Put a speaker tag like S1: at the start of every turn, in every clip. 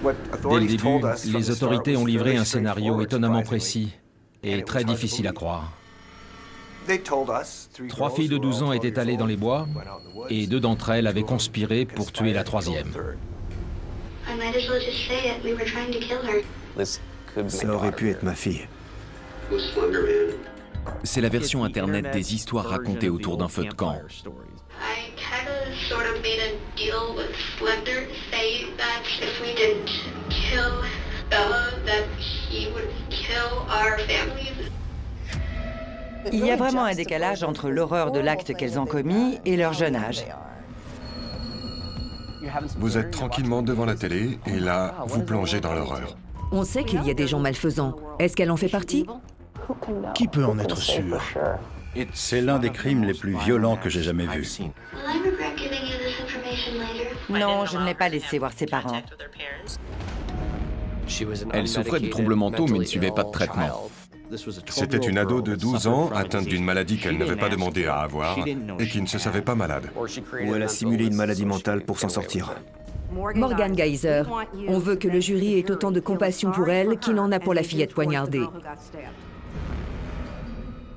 S1: Dès le début, les autorités ont livré un scénario étonnamment précis et très difficile à croire. 3 filles de 12 ans étaient allées dans les bois et 2 d'entre elles avaient conspiré pour tuer la 3e.
S2: Ça aurait pu être ma fille.
S3: C'est la version internet des histoires racontées autour d'un feu de camp.
S4: Il y a vraiment un décalage entre l'horreur de l'acte qu'elles ont commis et leur jeune âge.
S5: Vous êtes tranquillement devant la télé et là, vous plongez dans l'horreur.
S6: On sait qu'il y a des gens malfaisants. Est-ce qu'elle en fait partie?
S7: Qui peut en être sûr?
S8: C'est l'un des crimes les plus violents que j'ai jamais vus.
S4: Non, je ne l'ai pas laissé voir ses parents.
S3: Elle souffrait de troubles mentaux mais ne suivait pas de traitement.
S5: C'était une ado de 12 ans atteinte d'une maladie qu'elle n'avait pas demandé à avoir et qui ne se savait pas malade.
S2: Ou elle a simulé une maladie mentale pour s'en sortir.
S6: Morgan Geyser. On veut que le jury ait autant de compassion pour elle qu'il en a pour la fillette poignardée.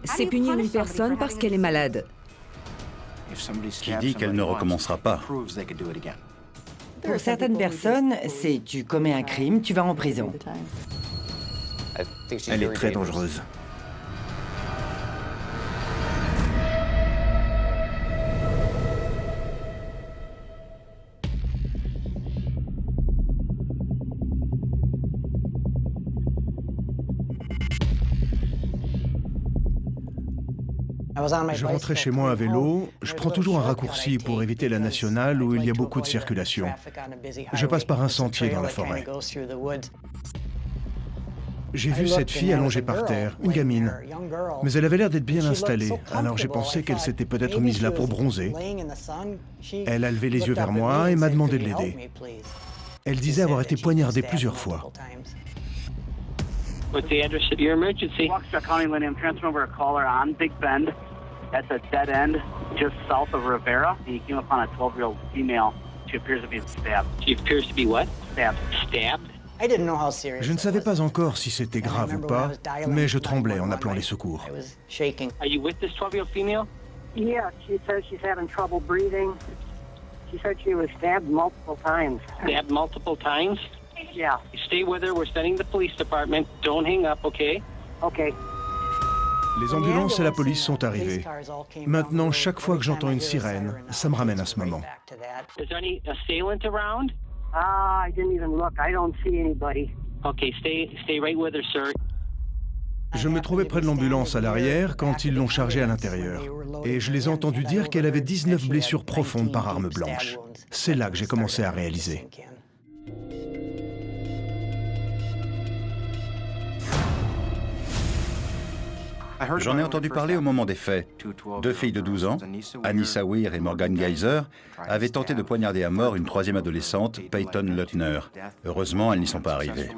S6: C'est punir une personne parce qu'elle est malade.
S8: Qui dit qu'elle ne recommencera pas?
S4: Pour certaines personnes, c'est tu commets un crime, tu vas en prison.
S2: Elle est très dangereuse.
S7: Je rentrais chez moi à vélo. Je prends toujours un raccourci pour éviter la nationale où il y a beaucoup de circulation. Je passe par un sentier dans la forêt. J'ai vu cette fille allongée par terre, une gamine. Mais elle avait l'air d'être bien installée, alors j'ai pensé qu'elle s'était peut-être mise là pour bronzer. Elle a levé les yeux vers moi et m'a demandé de l'aider. Elle disait avoir été poignardée plusieurs fois.
S9: What's the address of your emergency?
S10: Waukesha County, Lynn. I'm transferring over a caller on Big Bend. That's a dead end just south of Rivera. And he came upon a 12-year-old female. She appears to be stabbed.
S9: She appears to be what?
S10: Stabbed.
S9: Stabbed?
S7: Je ne savais pas encore si c'était grave ou pas, mais je tremblais en appelant les secours.
S9: Are you with this 12-year-old female?
S10: Yeah, she says she's having trouble breathing. She said she was stabbed multiple times.
S9: Stabbed multiple times?
S10: Yeah.
S9: Stay with her. We're sending the police department. Don't hang up, okay?
S10: Okay.
S7: Les ambulances et la police sont arrivées. Maintenant, chaque fois que j'entends une sirène, ça me ramène à ce moment.
S9: Is there any assailant around?
S10: I didn't even look. I don't see anybody.
S9: Okay, stay right with her, sir.
S7: Je me trouvais près de l'ambulance à l'arrière quand ils l'ont chargée à l'intérieur. Et je les ai entendus dire qu'elle avait 19 blessures profondes par arme blanche. C'est là que j'ai commencé à réaliser.
S8: J'en ai entendu parler au moment des faits. 2 filles de 12 ans, Anissa Weir et Morgan Geyser, avaient tenté de poignarder à mort une 3e adolescente, Peyton Leutner. Heureusement, elles n'y sont pas arrivées.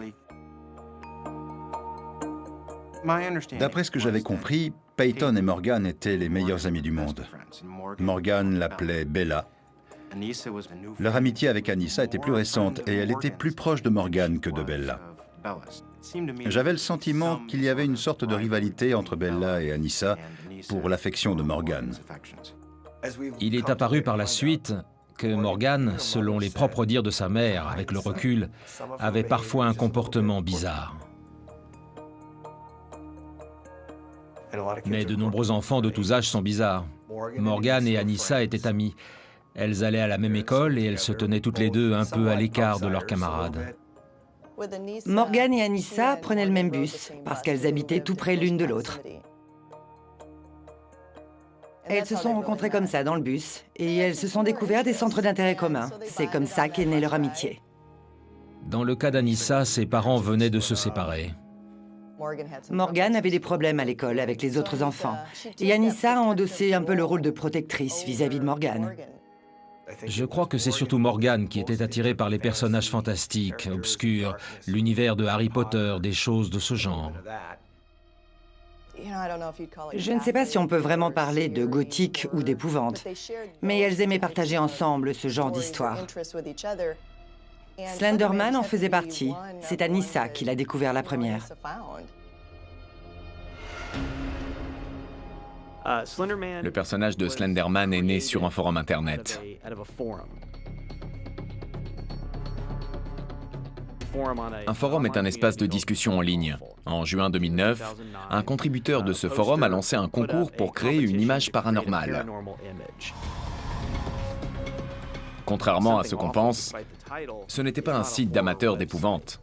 S8: D'après ce que j'avais compris, Peyton et Morgan étaient les meilleures amies du monde. Morgan l'appelait Bella. Leur amitié avec Anissa était plus récente et elle était plus proche de Morgan que de Bella. J'avais le sentiment qu'il y avait une sorte de rivalité entre Bella et Anissa pour l'affection de Morgan.
S1: Il est apparu par la suite que Morgan, selon les propres dires de sa mère, avec le recul, avait parfois un comportement bizarre. Mais de nombreux enfants de tous âges sont bizarres. Morgan et Anissa étaient amies. Elles allaient à la même école et elles se tenaient toutes les deux un peu à l'écart de leurs camarades.
S4: Morgan et Anissa prenaient le même bus, parce qu'elles habitaient tout près l'une de l'autre. Elles se sont rencontrées comme ça, dans le bus, et elles se sont découvertes des centres d'intérêt communs. C'est comme ça qu'est née leur amitié.
S1: Dans le cas d'Anissa, ses parents venaient de se séparer.
S4: Morgan avait des problèmes à l'école avec les autres enfants, et Anissa a endossé un peu le rôle de protectrice vis-à-vis de Morgan.
S1: Je crois que c'est surtout Morgan qui était attiré par les personnages fantastiques, obscurs, l'univers de Harry Potter, des choses de ce genre.
S4: Je ne sais pas si on peut vraiment parler de gothique ou d'épouvante, mais elles aimaient partager ensemble ce genre d'histoire. Slenderman en faisait partie. C'est Anissa qui l'a découvert la première.
S3: Le personnage de Slenderman est né sur un forum internet. Un forum est un espace de discussion en ligne. En juin 2009, un contributeur de ce forum a lancé un concours pour créer une image paranormale. Contrairement à ce qu'on pense, ce n'était pas un site d'amateurs d'épouvante,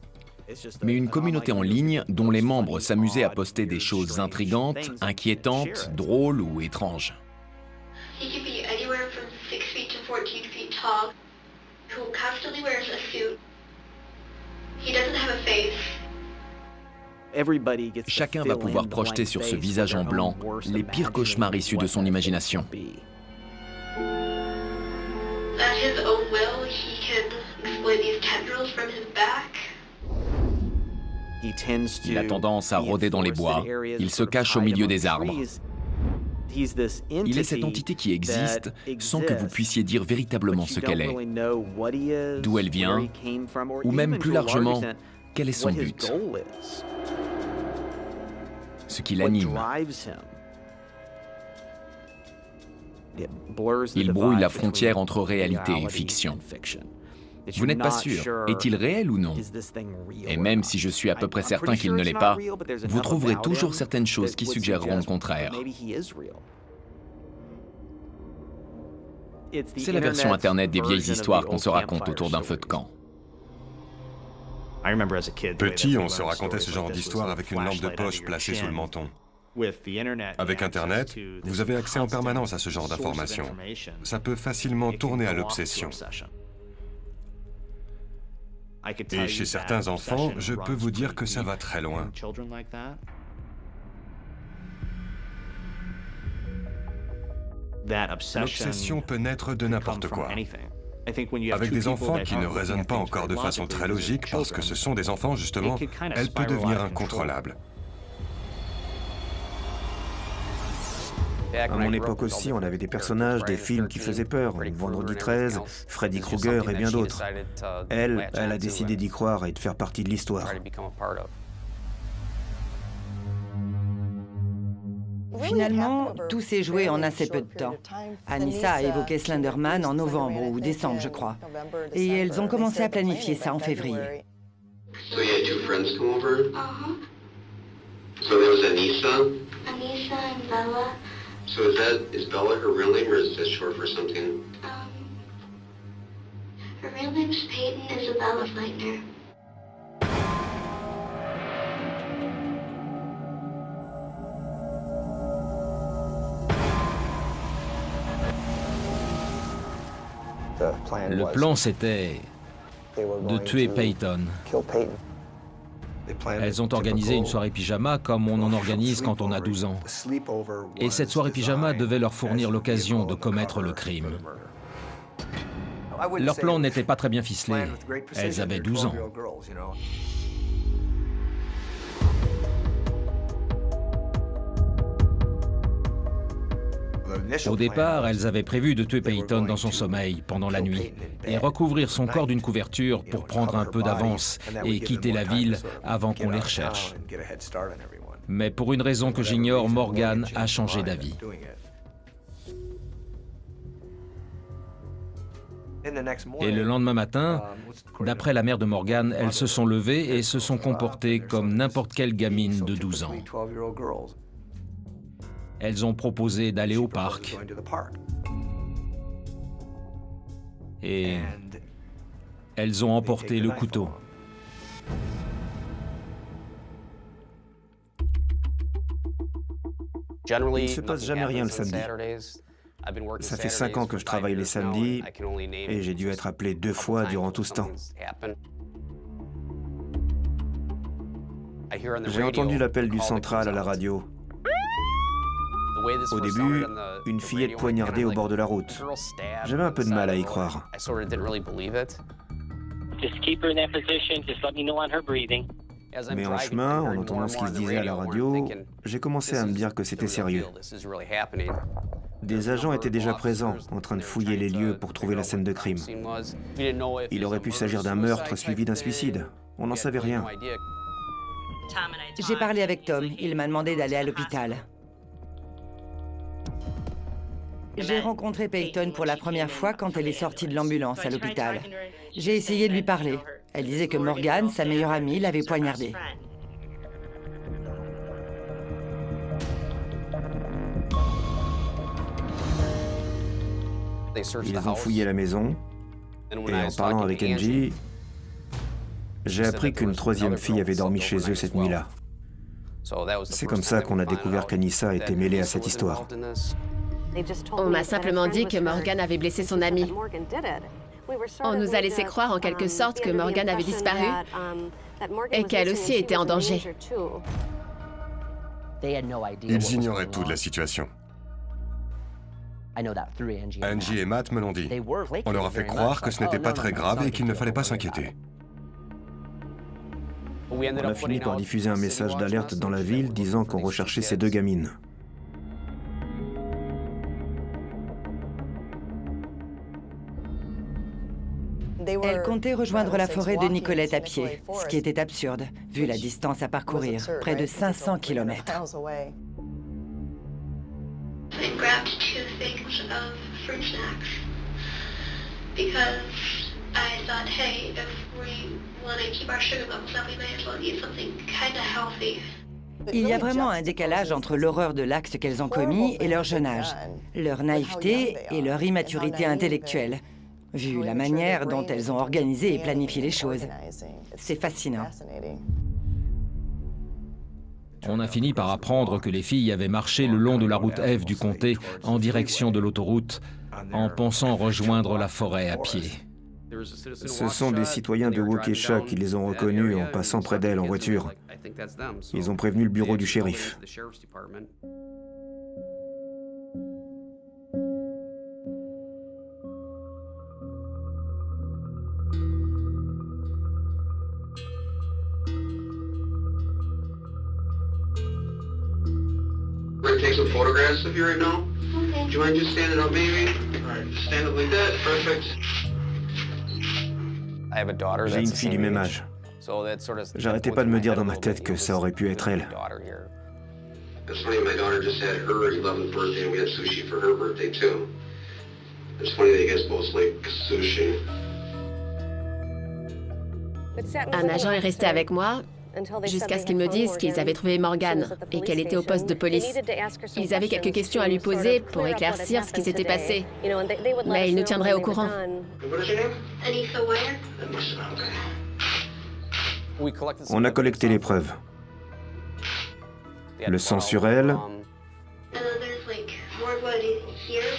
S3: mais une communauté en ligne dont les membres s'amusaient à poster des choses intrigantes, inquiétantes, drôles ou étranges. Chacun va pouvoir projeter sur ce visage en blanc les pires cauchemars issus de son imagination. Il a tendance à rôder dans les bois. Il se cache au milieu des arbres. Il est cette entité qui existe sans que vous puissiez dire véritablement ce qu'elle est, d'où elle vient, ou même plus largement, quel est son but, ce qui l'anime. Il brouille la frontière entre réalité et fiction. Vous n'êtes pas sûr, est-il réel ou non? Et même si je suis à peu près certain qu'il ne l'est pas, vous trouverez toujours certaines choses qui suggéreront le contraire. C'est la version Internet des vieilles histoires qu'on se raconte autour d'un feu de camp.
S5: Petit, on se racontait ce genre d'histoire avec une lampe de poche placée sous le menton. Avec Internet, vous avez accès en permanence à ce genre d'informations. Ça peut facilement tourner à l'obsession. Et chez certains enfants, je peux vous dire que ça va très loin. L'obsession peut naître de n'importe quoi. Avec des enfants qui ne raisonnent pas encore de façon très logique, parce que ce sont des enfants justement, elle peut devenir incontrôlable.
S2: À mon époque aussi, on avait des personnages, des films qui faisaient peur. Vendredi 13, Freddy Krueger et bien d'autres. Elle a décidé d'y croire et de faire partie de l'histoire.
S4: Finalement, tout s'est joué en assez peu de temps. Anissa a évoqué Slenderman en novembre ou décembre, je crois. Et elles ont commencé à planifier ça en février.
S11: So you had two friends come over? So there was Anissa?
S12: Anissa and Bella.
S11: So is Bella her real name or is this short for something?
S12: Her real name's Peyton Isabella Fleitner.
S1: Le plan, c'était de tuer Peyton. Elles ont organisé une soirée pyjama comme on en organise quand on a 12 ans. Et cette soirée pyjama devait leur fournir l'occasion de commettre le crime. Leur plan n'était pas très bien ficelé. Elles avaient 12 ans. Au départ, elles avaient prévu de tuer Peyton dans son sommeil pendant la nuit et recouvrir son corps d'une couverture pour prendre un peu d'avance et quitter la ville avant qu'on les recherche. Mais pour une raison que j'ignore, Morgan a changé d'avis. Et le lendemain matin, d'après la mère de Morgan, elles se sont levées et se sont comportées comme n'importe quelle gamine de 12 ans. Elles ont proposé d'aller au parc. Et elles ont emporté le couteau.
S2: Il ne se passe jamais rien le samedi. Ça fait 5 ans que je travaille les samedis et j'ai dû être appelé 2 fois durant tout ce temps. J'ai entendu l'appel du central à la radio. Au début, une fillette poignardée au bord de la route. J'avais un peu de mal à y croire. Mais en chemin, en entendant ce qui se disait à la radio, j'ai commencé à me dire que c'était sérieux. Des agents étaient déjà présents, en train de fouiller les lieux pour trouver la scène de crime. Il aurait pu s'agir d'un meurtre suivi d'un suicide. On n'en savait rien.
S4: J'ai parlé avec Tom. Il m'a demandé d'aller à l'hôpital. J'ai rencontré Peyton pour la première fois quand elle est sortie de l'ambulance à l'hôpital. J'ai essayé de lui parler. Elle disait que Morgan, sa meilleure amie, l'avait poignardée.
S2: Ils ont fouillé la maison, et en parlant avec Angie, j'ai appris qu'une troisième fille avait dormi chez eux cette nuit-là. C'est comme ça qu'on a découvert qu'Anissa était mêlée à cette histoire.
S13: On m'a simplement dit que Morgan avait blessé son amie. On nous a laissé croire en quelque sorte que Morgan avait disparu et qu'elle aussi était en danger.
S5: Ils ignoraient tout de la situation. Angie et Matt me l'ont dit. On leur a fait croire que ce n'était pas très grave et qu'il ne fallait pas s'inquiéter.
S2: On a fini par diffuser un message d'alerte dans la ville disant qu'on recherchait ces deux gamines.
S4: Elle comptait rejoindre la forêt de Nicolette à pied, ce qui était absurde, vu la distance à parcourir, près de 500 km.
S12: I grabbed 2 things of fruit snacks because I thought, hey, if we want to keep our sugar levels up, we may as well eat something kind of healthy.
S4: Il y a vraiment un décalage entre l'horreur de l'acte qu'elles ont commis et leur jeune âge, leur naïveté et leur immaturité intellectuelle, vu la manière dont elles ont organisé et planifié les choses. C'est fascinant.
S1: On a fini par apprendre que les filles avaient marché le long de la route F du comté en direction de l'autoroute, en pensant rejoindre la forêt à pied.
S2: Ce sont des citoyens de Waukesha qui les ont reconnus en passant près d'elles en voiture. Ils ont prévenu le bureau du shérif.
S11: We're gonna take some photographs of you right now.
S12: Okay.
S11: Do you mind just standing up, maybe? All right, just stand up like that. Perfect.
S2: J'ai une fille du même âge. J'arrêtais pas de me dire dans ma tête que ça aurait pu être elle.
S11: It's funny, my daughter just had her 11th birthday and we had sushi for her birthday too. It's funny that you guys both like sushi.
S13: Un agent est resté avec moi jusqu'à ce qu'ils me disent qu'ils avaient trouvé Morgan et qu'elle était au poste de police. Ils avaient quelques questions à lui poser pour éclaircir ce qui s'était passé, mais ils nous tiendraient au courant.
S12: Anissa Ware?
S2: On a collecté les preuves. Le sang sur elle,
S12: And then there's like more blood here.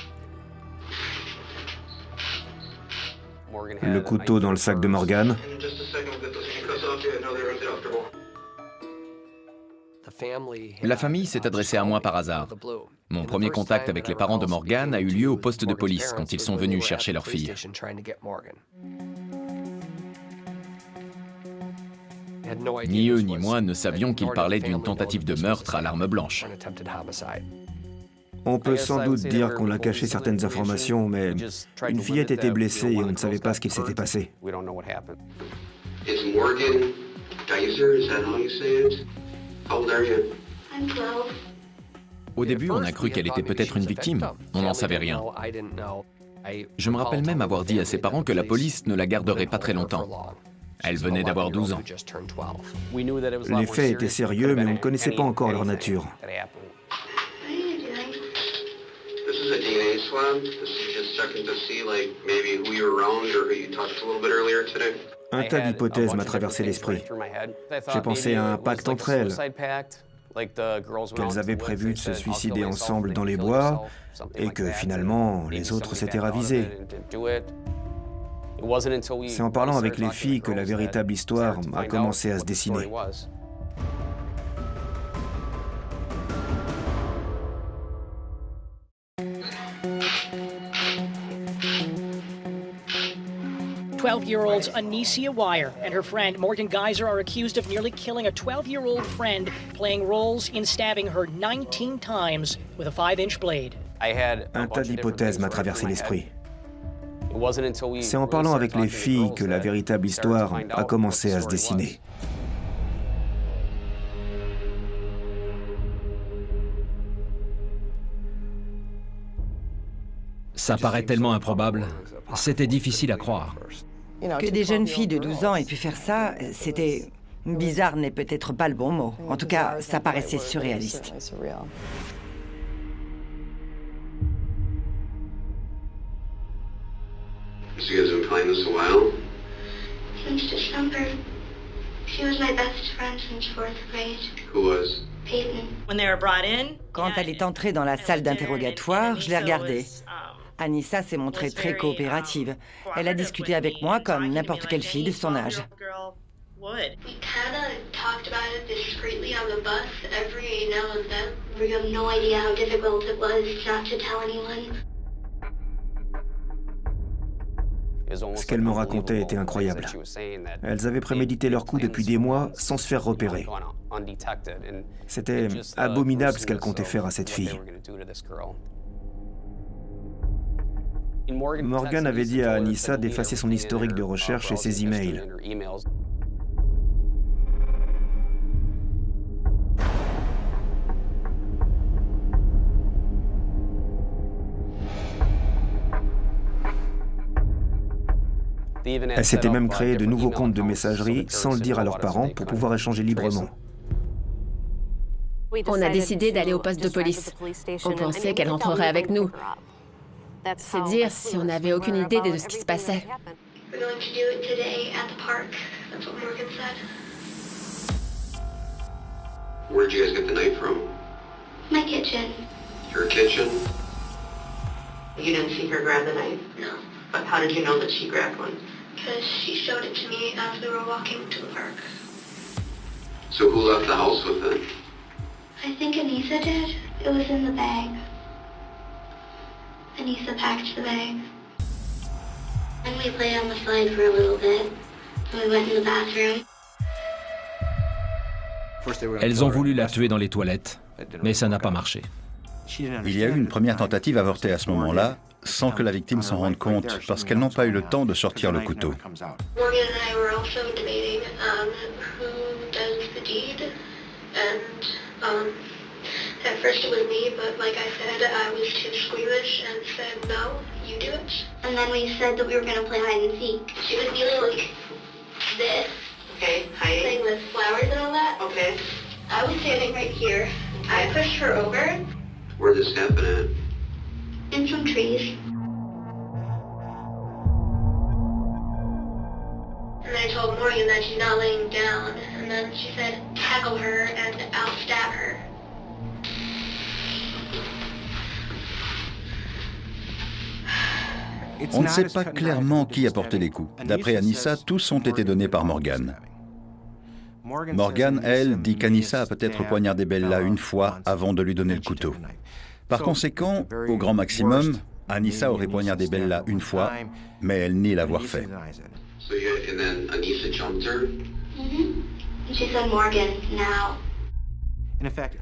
S2: le couteau dans le sac de Morgan,
S11: In just a second, we'll get those handcuffs off you. I know they're uncomfortable.
S3: La famille s'est adressée à moi par hasard. Mon premier contact avec les parents de Morgan a eu lieu au poste de police quand ils sont venus chercher leur fille. Ni eux ni moi ne savions qu'ils parlaient d'une tentative de meurtre à l'arme blanche.
S2: on peut sans doute dire qu'on a caché certaines informations, mais une fillette était blessée et on ne savait pas ce qu'il s'était passé.
S11: It's Morgan Geyser, is that how you say it? How old are you?
S12: I'm 12.
S3: Au début, on a cru qu'elle était peut-être une victime. On n'en savait rien. Je me rappelle même avoir dit à ses parents que la police ne la garderait pas très longtemps. Elle venait d'avoir 12 ans.
S2: Les faits étaient sérieux, mais on ne connaissait pas encore leur nature.
S11: This is a DNA swab. This is just checking to see, like, maybe who you were around or who you talked to a little bit earlier today.
S2: Un tas d'hypothèses m'a traversé l'esprit. J'ai pensé à un pacte entre elles, qu'elles avaient prévu de se suicider ensemble dans les bois, et que finalement, les autres s'étaient ravisés. C'est en parlant avec les filles que la véritable histoire a commencé à se dessiner.
S14: Twelve-year-old Anissa Ware and her friend Morgan Geyser are accused of nearly killing a 12-year-old friend, playing roles in stabbing her 19 times with a 5-inch blade.
S2: Un tas d'hypothèses m'a traversé l'esprit. C'est en parlant avec les filles que la véritable histoire a commencé à se dessiner.
S1: Ça paraît tellement improbable. C'était difficile à croire.
S4: Que des jeunes filles de 12 ans aient pu faire ça, c'était... bizarre n'est peut-être pas le bon mot. En tout cas, ça paraissait surréaliste.
S11: So you guys have been playing this a while?
S12: Since December. She was my best friend since 4th grade.
S11: Who was?
S12: Peyton.
S4: Quand elle est entrée dans la salle d'interrogatoire, je l'ai regardée. Anissa s'est montrée très coopérative. Elle a discuté avec moi comme n'importe quelle fille de son âge.
S12: We kind of talked about it discreetly on the bus every now and then. We have no idea how difficult it was not to tell anyone.
S2: Ce qu'elle me racontait était incroyable. Elles avaient prémédité leur coup depuis des mois sans se faire repérer. C'était abominable ce qu'elle comptait faire à cette fille. Morgan avait dit à Anissa d'effacer son historique de recherche et ses emails. Elle s'était même créé de nouveaux comptes de messagerie sans le dire à leurs parents pour pouvoir échanger librement.
S13: On a décidé d'aller au poste de police. On pensait qu'elle rentrerait avec nous. C'est dire si on n'avait aucune idée de ce qui se passait.
S12: We're going to do it today at the park. That's what Morgan said.
S11: Where did you guys get the knife from?
S12: My kitchen.
S11: Your kitchen?
S15: You didn't see her grab the knife?
S12: No.
S15: But how did you know that she grabbed one?
S12: Because she showed it to me as we were walking to the park.
S11: So who left the house with it?
S12: I think Anissa did. It was in the bag. Anissa packed the bag. And we played on the slide for a little bit. And we went in the bathroom.
S1: Elles ont voulu la tuer dans les toilettes, mais ça n'a pas marché.
S8: Il y a eu une première tentative avortée à ce moment-là, sans que la victime s'en rende compte, parce qu'elles n'ont pas eu le temps de sortir le couteau.
S12: Morgan and I were also debating who does the deed. And at first it was me, but like I said, I was too squeamish and said, no, you do it. And then we said that we were going to play hide and seek. She was feeling like this.
S15: Okay, hiding.
S12: Playing with flowers and all that.
S15: Okay.
S12: I was standing right here. I pushed her over.
S11: Where'd this happen at?
S12: In some trees. And I told Morgan that she's not laying down. And then she said, tackle her and I'll stab her.
S8: On ne sait pas clairement qui a porté les coups. D'après Anissa, tous ont été donnés par Morgan. Morgan, elle, dit qu'Anissa a peut-être poignardé Bella une fois avant de lui donner le couteau. Par conséquent, au grand maximum, Anissa aurait poignardé Bella une fois, mais elle nie l'avoir fait.
S11: And then Anissa jumped her?
S12: And she said, Morgan, now.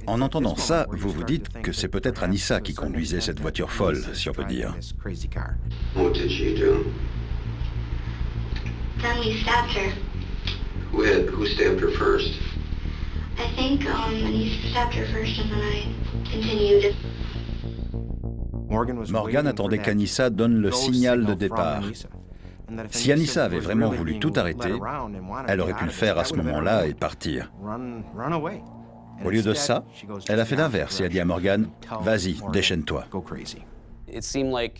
S8: En entendant ça, vous vous dites que c'est peut-être Anissa qui conduisait cette voiture folle, si on peut dire.
S11: What did she do?
S12: Then we stabbed her.
S11: Who stabbed her first?
S12: I think Anissa stabbed her first and then I continued.
S8: Morgan attendait qu'Anissa donne le signal de départ. Si Anissa avait vraiment voulu tout arrêter, elle aurait pu le faire à ce moment-là et partir. Au lieu de ça, elle a fait l'inverse et a dit à Morgan, « Vas-y, déchaîne-toi ».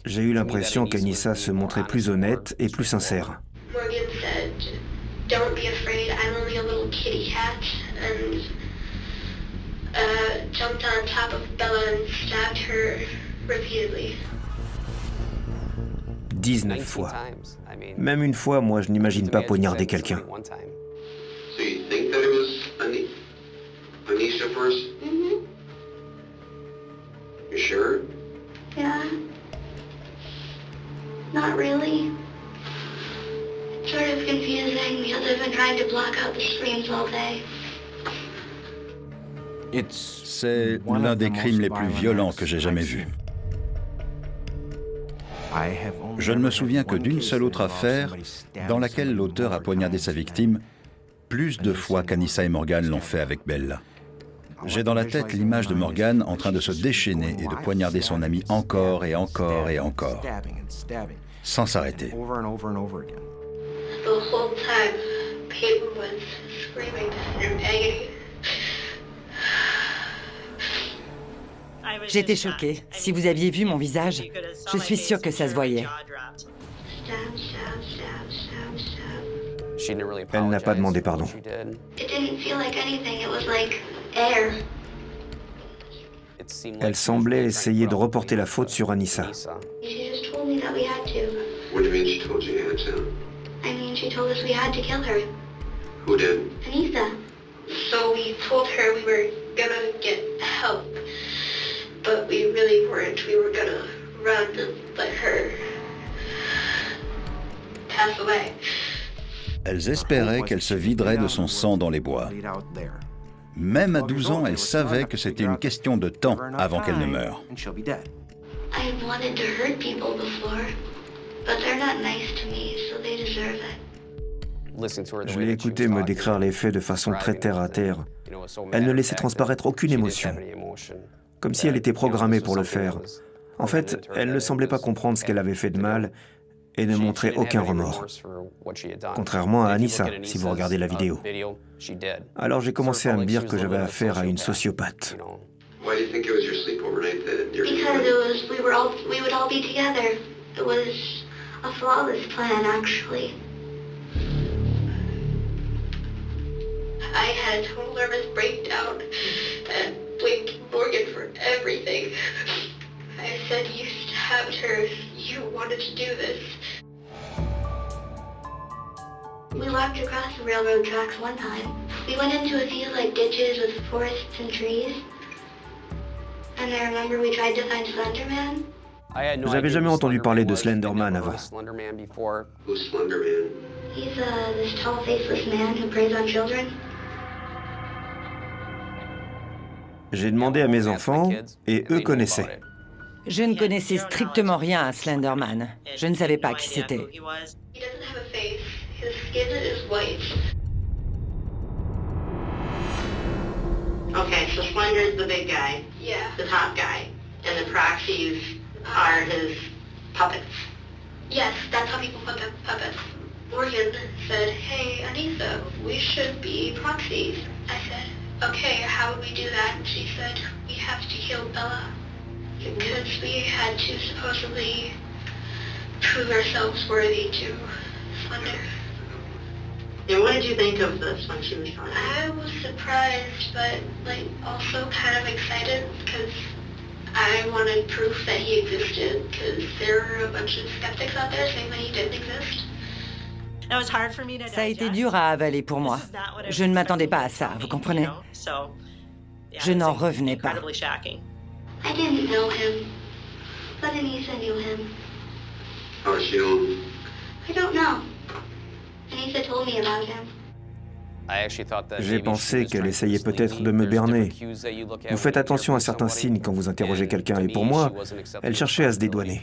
S2: J'ai eu l'impression qu'Anissa se montrait plus honnête et plus sincère.
S12: Morgan said, don't be afraid, I'm only a little kitty cat, and jumped on top of Bella and stabbed her repeatedly.
S2: 19 fois. Même une fois, moi, je n'imagine pas poignarder quelqu'un.
S11: So you think that it was Anisha first? You sure?
S12: Yeah. Not really. It's sort of confusing because I've been trying to block out the screams all day.
S8: C'est l'un des crimes les plus violents que j'ai jamais vus. Je ne me souviens que d'une seule autre affaire dans laquelle l'auteur a poignardé sa victime plus de fois qu'Anissa et Morgan l'ont fait avec Bella. J'ai dans la tête l'image de Morgan en train de se déchaîner et de poignarder son ami encore et encore et encore, sans s'arrêter.
S12: The whole time, Peyton was screaming in agony.
S4: J'étais choquée. Si vous aviez vu mon visage, je suis sûre que ça se voyait.
S2: Elle n'a pas demandé pardon.
S12: It didn't feel like anything. It was like air.
S2: Elle semblait essayer de reporter la faute sur Anissa.
S12: She just told me that we had to.
S11: What do you mean she told you you had to?
S12: I mean, she told us we had to kill her.
S11: Who did?
S12: Anissa. So we told her we were gonna get help. But we really weren't. We were gonna run and let her pass away.
S8: Elles espéraient qu'elle se viderait de son sang dans les bois. Même à 12 ans, elle savait que c'était une question de temps avant qu'elle ne meure.
S12: I wanted to hurt people before, but they're not nice to me, so they deserve it.
S2: Je l'ai écoutée me décrire les faits de façon très terre-à-terre. Elle ne laissait transparaître aucune émotion, comme si elle était programmée pour le faire. En fait, elle ne semblait pas comprendre ce qu'elle avait fait de mal et ne montrait aucun remords. Contrairement à Anissa, si vous regardez la vidéo. Alors j'ai commencé à me dire que j'avais affaire à une sociopathe.
S11: Why do you think it was your sleepover night that you're
S12: Because we would all be together. It was a flawless plan, actually. I had a total nervous breakdown and blamed Morgan for everything. I said you stabbed her. You wanted to do this. We walked across the railroad tracks one time. We went into a few like ditches with forests and trees. And I remember we tried to find Slender Man.
S2: J'avais jamais entendu parler de Slender Man avant.
S11: Who's Slender Man?
S12: He's this tall, faceless man who preys on children.
S2: J'ai demandé à mes enfants et eux connaissaient.
S4: Je ne connaissais strictement rien à Slender Man. Je ne savais pas qui c'était.
S12: He doesn't have a face. His skin is white.
S15: Okay, so Splender's the big guy.
S12: Yeah.
S15: The top guy. And the proxies are his puppets.
S12: Yes, that's how people put the puppets. Morgan said, "Hey, Anissa, we should be proxies." I said, "Okay, how would we do that?" And she said, "We have to kill Bella. Because we had to supposedly prove ourselves worthy to Slender."
S15: And what did you think of this when she was telling you?
S12: I was surprised, but like also kind of excited because I wanted proof that he existed because there were a bunch of skeptics out there saying that he didn't exist.
S4: Ça a été dur à avaler pour moi. Je ne m'attendais pas à ça, vous comprenez? Je n'en revenais pas.
S12: I didn't know him, but Anissa knew him.
S11: How does she know him?
S12: I don't know. Anissa told me about him.
S2: J'ai pensé qu'elle essayait peut-être de me berner. Vous faites attention à certains signes quand vous interrogez quelqu'un, et pour moi, elle cherchait à se dédouaner.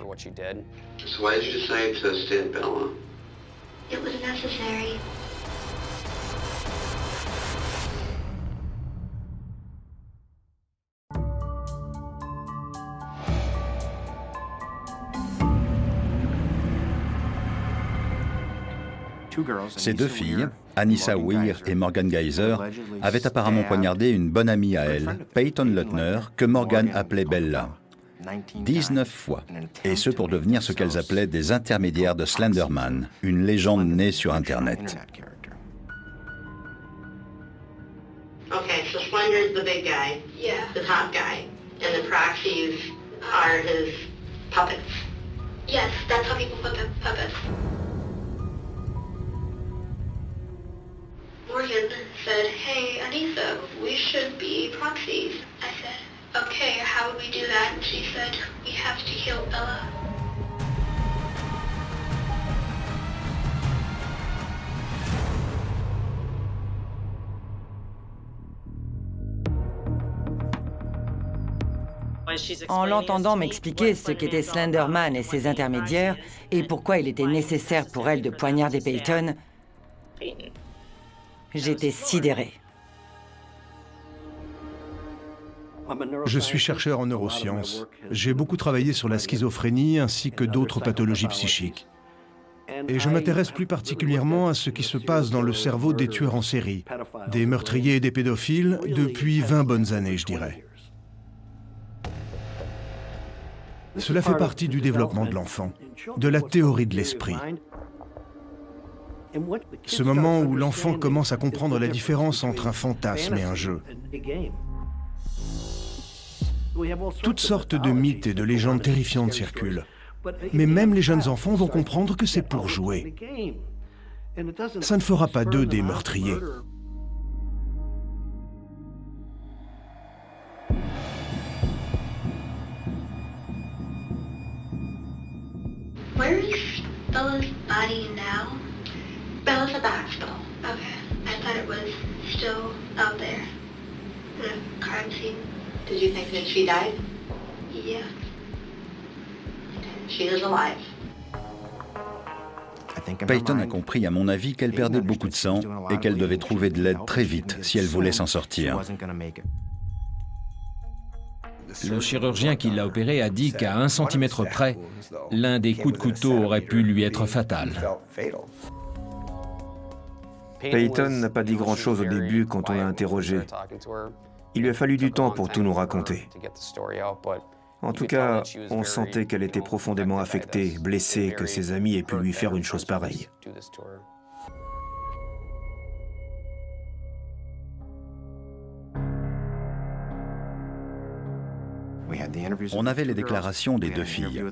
S11: So why did you decide to stab Bella?
S12: It was necessary.
S8: Ces deux filles, Anissa Weir et Morgan Geyser, avaient apparemment poignardé une bonne amie à elle, Peyton Leutner, que Morgan appelait Bella. 19 fois, et ce pour devenir ce qu'elles appelaient des intermédiaires de Slender Man, une légende née sur Internet.
S15: Okay, so Splender's the big guy.
S12: Yeah.
S15: The top guy. And the proxies are his puppets.
S12: Yes, that's how people put the puppets. Morgan said, "Hey, Anissa, we should be proxies." I said, "Okay, how would we do that?" And she said, "We have to kill Bella."
S4: En l'entendant m'expliquer ce qu'était Slenderman et ses intermédiaires et pourquoi il était nécessaire pour elle de poignarder Peyton, j'étais sidérée.
S7: Je suis chercheur en neurosciences. J'ai beaucoup travaillé sur la schizophrénie ainsi que d'autres pathologies psychiques. Et je m'intéresse plus particulièrement à ce qui se passe dans le cerveau des tueurs en série, des meurtriers et des pédophiles, depuis 20 bonnes années, je dirais. Cela fait partie du développement de l'enfant, de la théorie de l'esprit. Ce moment où l'enfant commence à comprendre la différence entre un fantasme et un jeu. Toutes sortes de mythes et de légendes terrifiantes circulent. Mais même les jeunes enfants vont comprendre que c'est pour jouer. Ça ne fera pas d'eux des meurtriers.
S12: Where is Bella's body now? Bella's at the hospital. Okay. I thought it was still out there in a crime scene.
S15: Did you think that she died?
S12: Yeah.
S15: She is alive.
S8: Peyton a compris, à mon avis, qu'elle perdait beaucoup de sang et qu'elle devait trouver de l'aide très vite si elle voulait s'en sortir.
S1: Le chirurgien qui l'a opérée a dit qu'à 1 centimètre près, l'un des coups de couteau aurait pu lui être fatal.
S2: Peyton n'a pas dit grand-chose au début quand on l'a interrogé. Il lui a fallu du temps pour tout nous raconter. En tout cas, on sentait qu'elle était profondément affectée, blessée, que ses amis aient pu lui faire une chose pareille.
S8: On avait les déclarations des deux filles,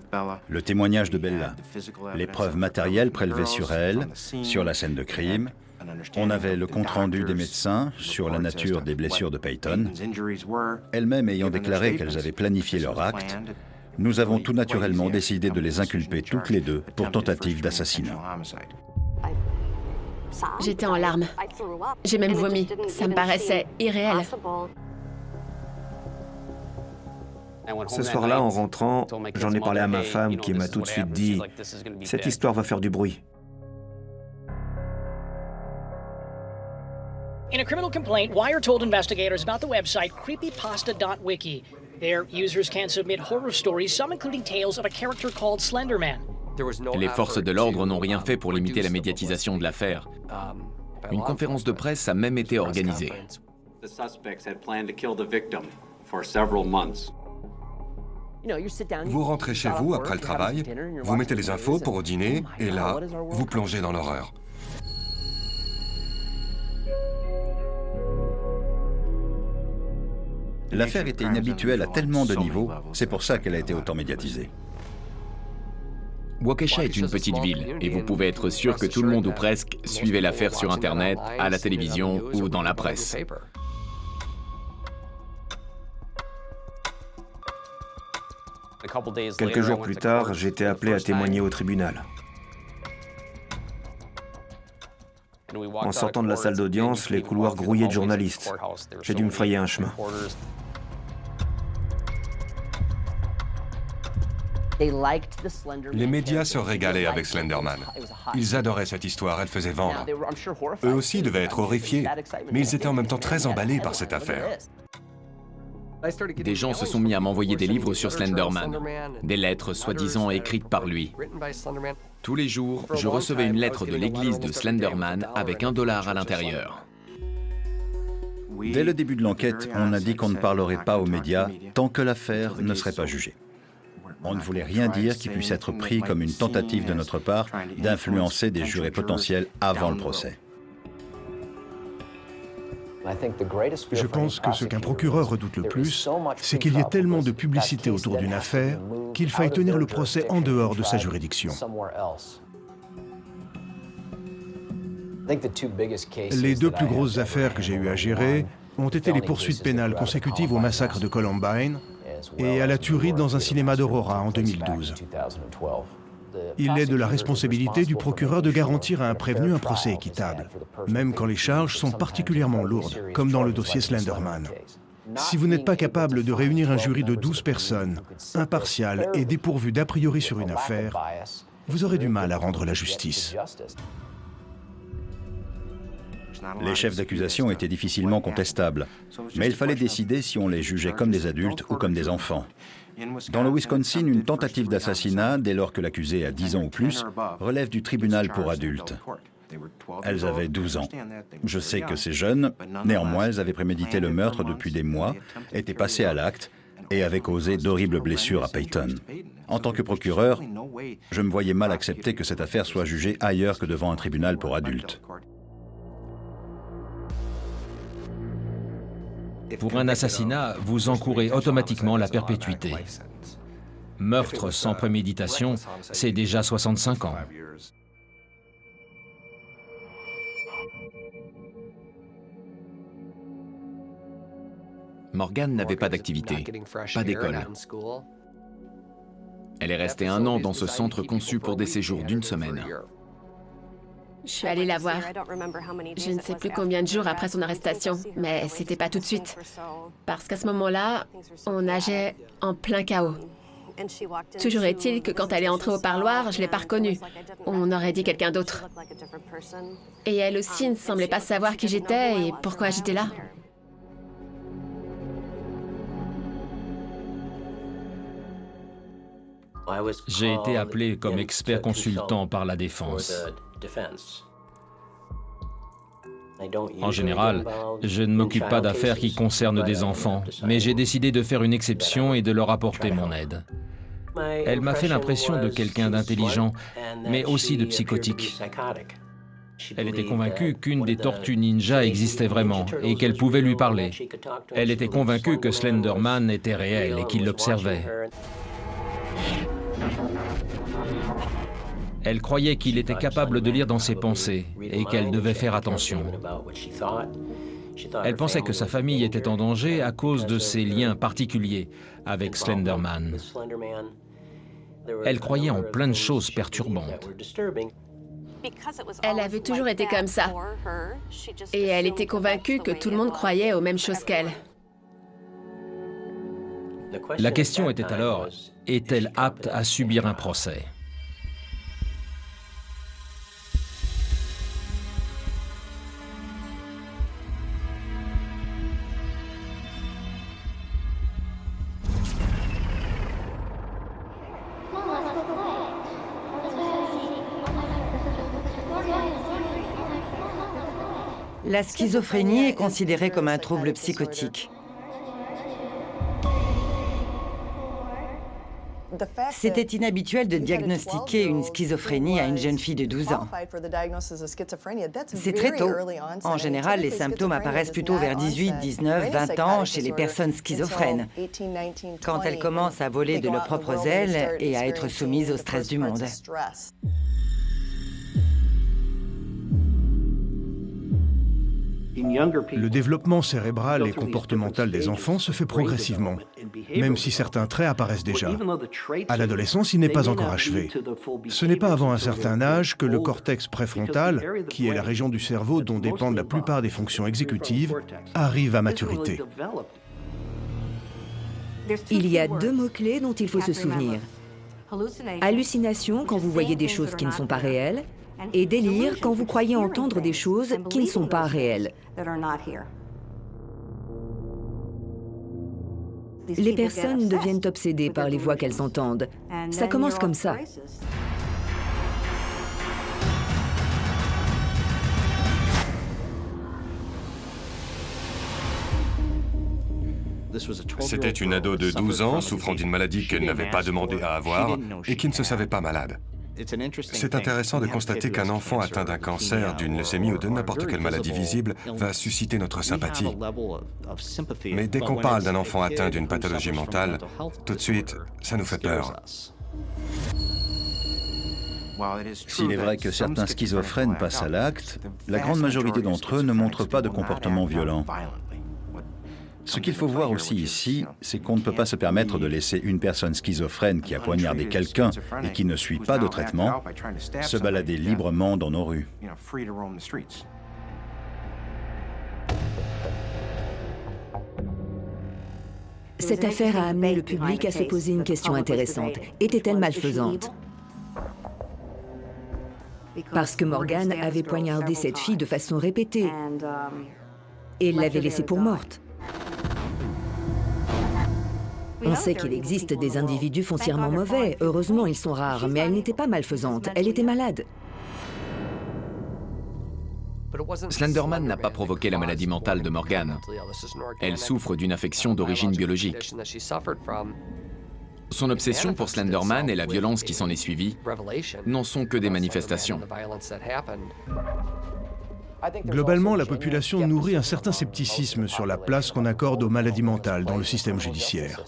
S8: le témoignage de Bella, les preuves matérielles prélevées sur elle, sur la scène de crime. On avait le compte-rendu des médecins sur la nature des blessures de Peyton. Elles-mêmes ayant déclaré qu'elles avaient planifié leur acte, nous avons tout naturellement décidé de les inculper toutes les deux pour tentative d'assassinat.
S13: J'étais en larmes. J'ai même vomi. Ça me paraissait irréel.
S2: Ce soir-là, en rentrant, j'en ai parlé à ma femme qui m'a tout de suite dit « Cette histoire va faire du bruit ».
S14: In a criminal complaint, Wire told investigators about the website creepypasta.wiki. There, users can submit horror stories, some including tales of a character called Slenderman.
S3: Les forces de l'ordre n'ont rien fait pour limiter la médiatisation de l'affaire. Une conférence de presse a même été organisée.
S5: Vous rentrez chez vous après le travail, vous mettez les infos pour au dîner, et là, vous plongez dans l'horreur.
S8: L'affaire était inhabituelle à tellement de niveaux, c'est pour ça qu'elle a été autant médiatisée.
S3: Waukesha est une petite ville, et vous pouvez être sûr que tout le monde ou presque suivait l'affaire sur Internet, à la télévision ou dans la presse.
S2: Quelques jours plus tard, j'ai été appelé à témoigner au tribunal. En sortant de la salle d'audience, les couloirs grouillaient de journalistes. J'ai dû me frayer un chemin.
S5: Les médias se régalaient avec Slenderman. Ils adoraient cette histoire, elle faisait vendre. Eux aussi devaient être horrifiés, mais ils étaient en même temps très emballés par cette affaire.
S3: Des gens se sont mis à m'envoyer des livres sur Slenderman, des lettres soi-disant écrites par lui. Tous les jours, je recevais une lettre de l'église de Slenderman avec $1 à l'intérieur.
S8: Dès le début de l'enquête, on a dit qu'on ne parlerait pas aux médias tant que l'affaire ne serait pas jugée. On ne voulait rien dire qui puisse être pris comme une tentative de notre part d'influencer des jurés potentiels avant le procès.
S7: Je pense que ce qu'un procureur redoute le plus, c'est qu'il y ait tellement de publicité autour d'une affaire qu'il faille tenir le procès en dehors de sa juridiction. Les deux plus grosses affaires que j'ai eu à gérer ont été les poursuites pénales consécutives au massacre de Columbine et à la tuerie dans un cinéma d'Aurora en 2012. Il est de la responsabilité du procureur de garantir à un prévenu un procès équitable, même quand les charges sont particulièrement lourdes, comme dans le dossier Slenderman. Si vous n'êtes pas capable de réunir un jury de 12 personnes, impartial et dépourvu d'a priori sur une affaire, vous aurez du mal à rendre la justice.
S8: Les chefs d'accusation étaient difficilement contestables, mais il fallait décider si on les jugeait comme des adultes ou comme des enfants. Dans le Wisconsin, une tentative d'assassinat, dès lors que l'accusé a 10 ans ou plus, relève du tribunal pour adultes. Elles avaient 12 ans. Je sais que c'est jeune, néanmoins elles avaient prémédité le meurtre depuis des mois, étaient passées à l'acte et avaient causé d'horribles blessures à Peyton. En tant que procureur, je me voyais mal accepter que cette affaire soit jugée ailleurs que devant un tribunal pour adultes.
S1: Pour un assassinat, vous encourez automatiquement la perpétuité. Meurtre sans préméditation, c'est déjà 65 ans.
S3: Morgan n'avait pas d'activité, pas d'école. Elle est restée 1 an dans ce centre conçu pour des séjours d'1 semaine.
S13: Je suis allée la voir. Je ne sais plus combien de jours après son arrestation, mais c'était pas tout de suite. Parce qu'à ce moment-là, on nageait en plein chaos. Toujours est-il que quand elle est entrée au parloir, je ne l'ai pas reconnue. On aurait dit quelqu'un d'autre. Et elle aussi ne semblait pas savoir qui j'étais et pourquoi j'étais là.
S1: J'ai été appelé comme expert consultant par la défense. En général, je ne m'occupe pas d'affaires qui concernent des enfants, mais j'ai décidé de faire une exception et de leur apporter mon aide. Elle m'a fait l'impression de quelqu'un d'intelligent, mais aussi de psychotique. Elle était convaincue qu'une des tortues ninja existait vraiment et qu'elle pouvait lui parler. Elle était convaincue que Slender Man était réel et qu'il l'observait. Elle croyait qu'il était capable de lire dans ses pensées et qu'elle devait faire attention. Elle pensait que sa famille était en danger à cause de ses liens particuliers avec Slender Man. Elle croyait en plein de choses perturbantes.
S13: Elle avait toujours été comme ça. Et elle était convaincue que tout le monde croyait aux mêmes choses qu'elle.
S1: La question était alors, est-elle apte à subir un procès ?
S4: La schizophrénie est considérée comme un trouble psychotique. C'était inhabituel de diagnostiquer une schizophrénie à une jeune fille de 12 ans. C'est très tôt. En général, les symptômes apparaissent plutôt vers 18, 19, 20 ans chez les personnes schizophrènes, quand elles commencent à voler de leurs propres ailes et à être soumises au stress du monde.
S7: Le développement cérébral et comportemental des enfants se fait progressivement, même si certains traits apparaissent déjà. À l'adolescence, il n'est pas encore achevé. Ce n'est pas avant un certain âge que le cortex préfrontal, qui est la région du cerveau dont dépendent la plupart des fonctions exécutives, arrive à maturité.
S6: Il y a 2 mots-clés dont il faut se souvenir. Hallucination quand vous voyez des choses qui ne sont pas réelles, et délire quand vous croyez entendre des choses qui ne sont pas réelles. Les personnes deviennent obsédées par les voix qu'elles entendent. Ça commence comme ça.
S5: C'était une ado de 12 ans souffrant d'une maladie qu'elle n'avait pas demandé à avoir et qui ne se savait pas malade. C'est intéressant de constater qu'un enfant atteint d'un cancer, d'une leucémie ou de n'importe quelle maladie visible va susciter notre sympathie. Mais dès qu'on parle d'un enfant atteint d'une pathologie mentale, tout de suite, ça nous fait peur.
S8: S'il est vrai que certains schizophrènes passent à l'acte, la grande majorité d'entre eux ne montrent pas de comportement violent. Ce qu'il faut voir aussi ici, c'est qu'on ne peut pas se permettre de laisser une personne schizophrène qui a poignardé quelqu'un et qui ne suit pas de traitement se balader librement dans nos rues.
S6: Cette affaire a amené le public à se poser une question intéressante. Était-elle malfaisante? Parce que Morgan avait poignardé cette fille de façon répétée et l'avait laissée pour morte. On sait qu'il existe des individus foncièrement mauvais. Heureusement, ils sont rares, mais elle n'était pas malfaisante, elle était malade.
S3: Slenderman n'a pas provoqué la maladie mentale de Morgan. Elle souffre d'une affection d'origine biologique. Son obsession pour Slenderman et la violence qui s'en est suivie n'en sont que des manifestations.
S7: Globalement, la population nourrit un certain scepticisme sur la place qu'on accorde aux maladies mentales dans le système judiciaire.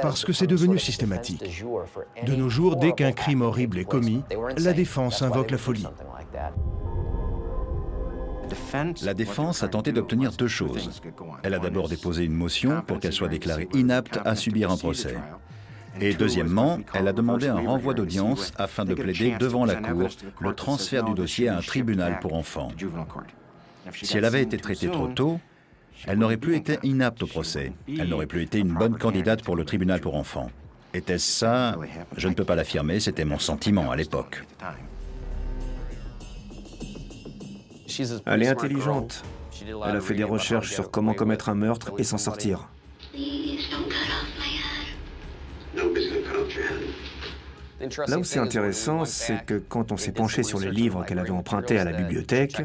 S7: Parce que c'est devenu systématique. De nos jours, dès qu'un crime horrible est commis, la défense invoque la folie.
S8: La défense a tenté d'obtenir deux choses. Elle a d'abord déposé une motion pour qu'elle soit déclarée inapte à subir un procès. Et deuxièmement, elle a demandé un renvoi d'audience afin de plaider devant la Cour le transfert du dossier à un tribunal pour enfants. Si elle avait été traitée trop tôt, elle n'aurait plus été inapte au procès. Elle n'aurait plus été une bonne candidate pour le tribunal pour enfants. Était-ce ça? Je ne peux pas l'affirmer, c'était mon sentiment à l'époque.
S2: Elle est intelligente. Elle a fait des recherches sur comment commettre un meurtre et s'en sortir. Là où c'est intéressant, c'est que quand on s'est penché sur les livres qu'elle avait empruntés à la bibliothèque,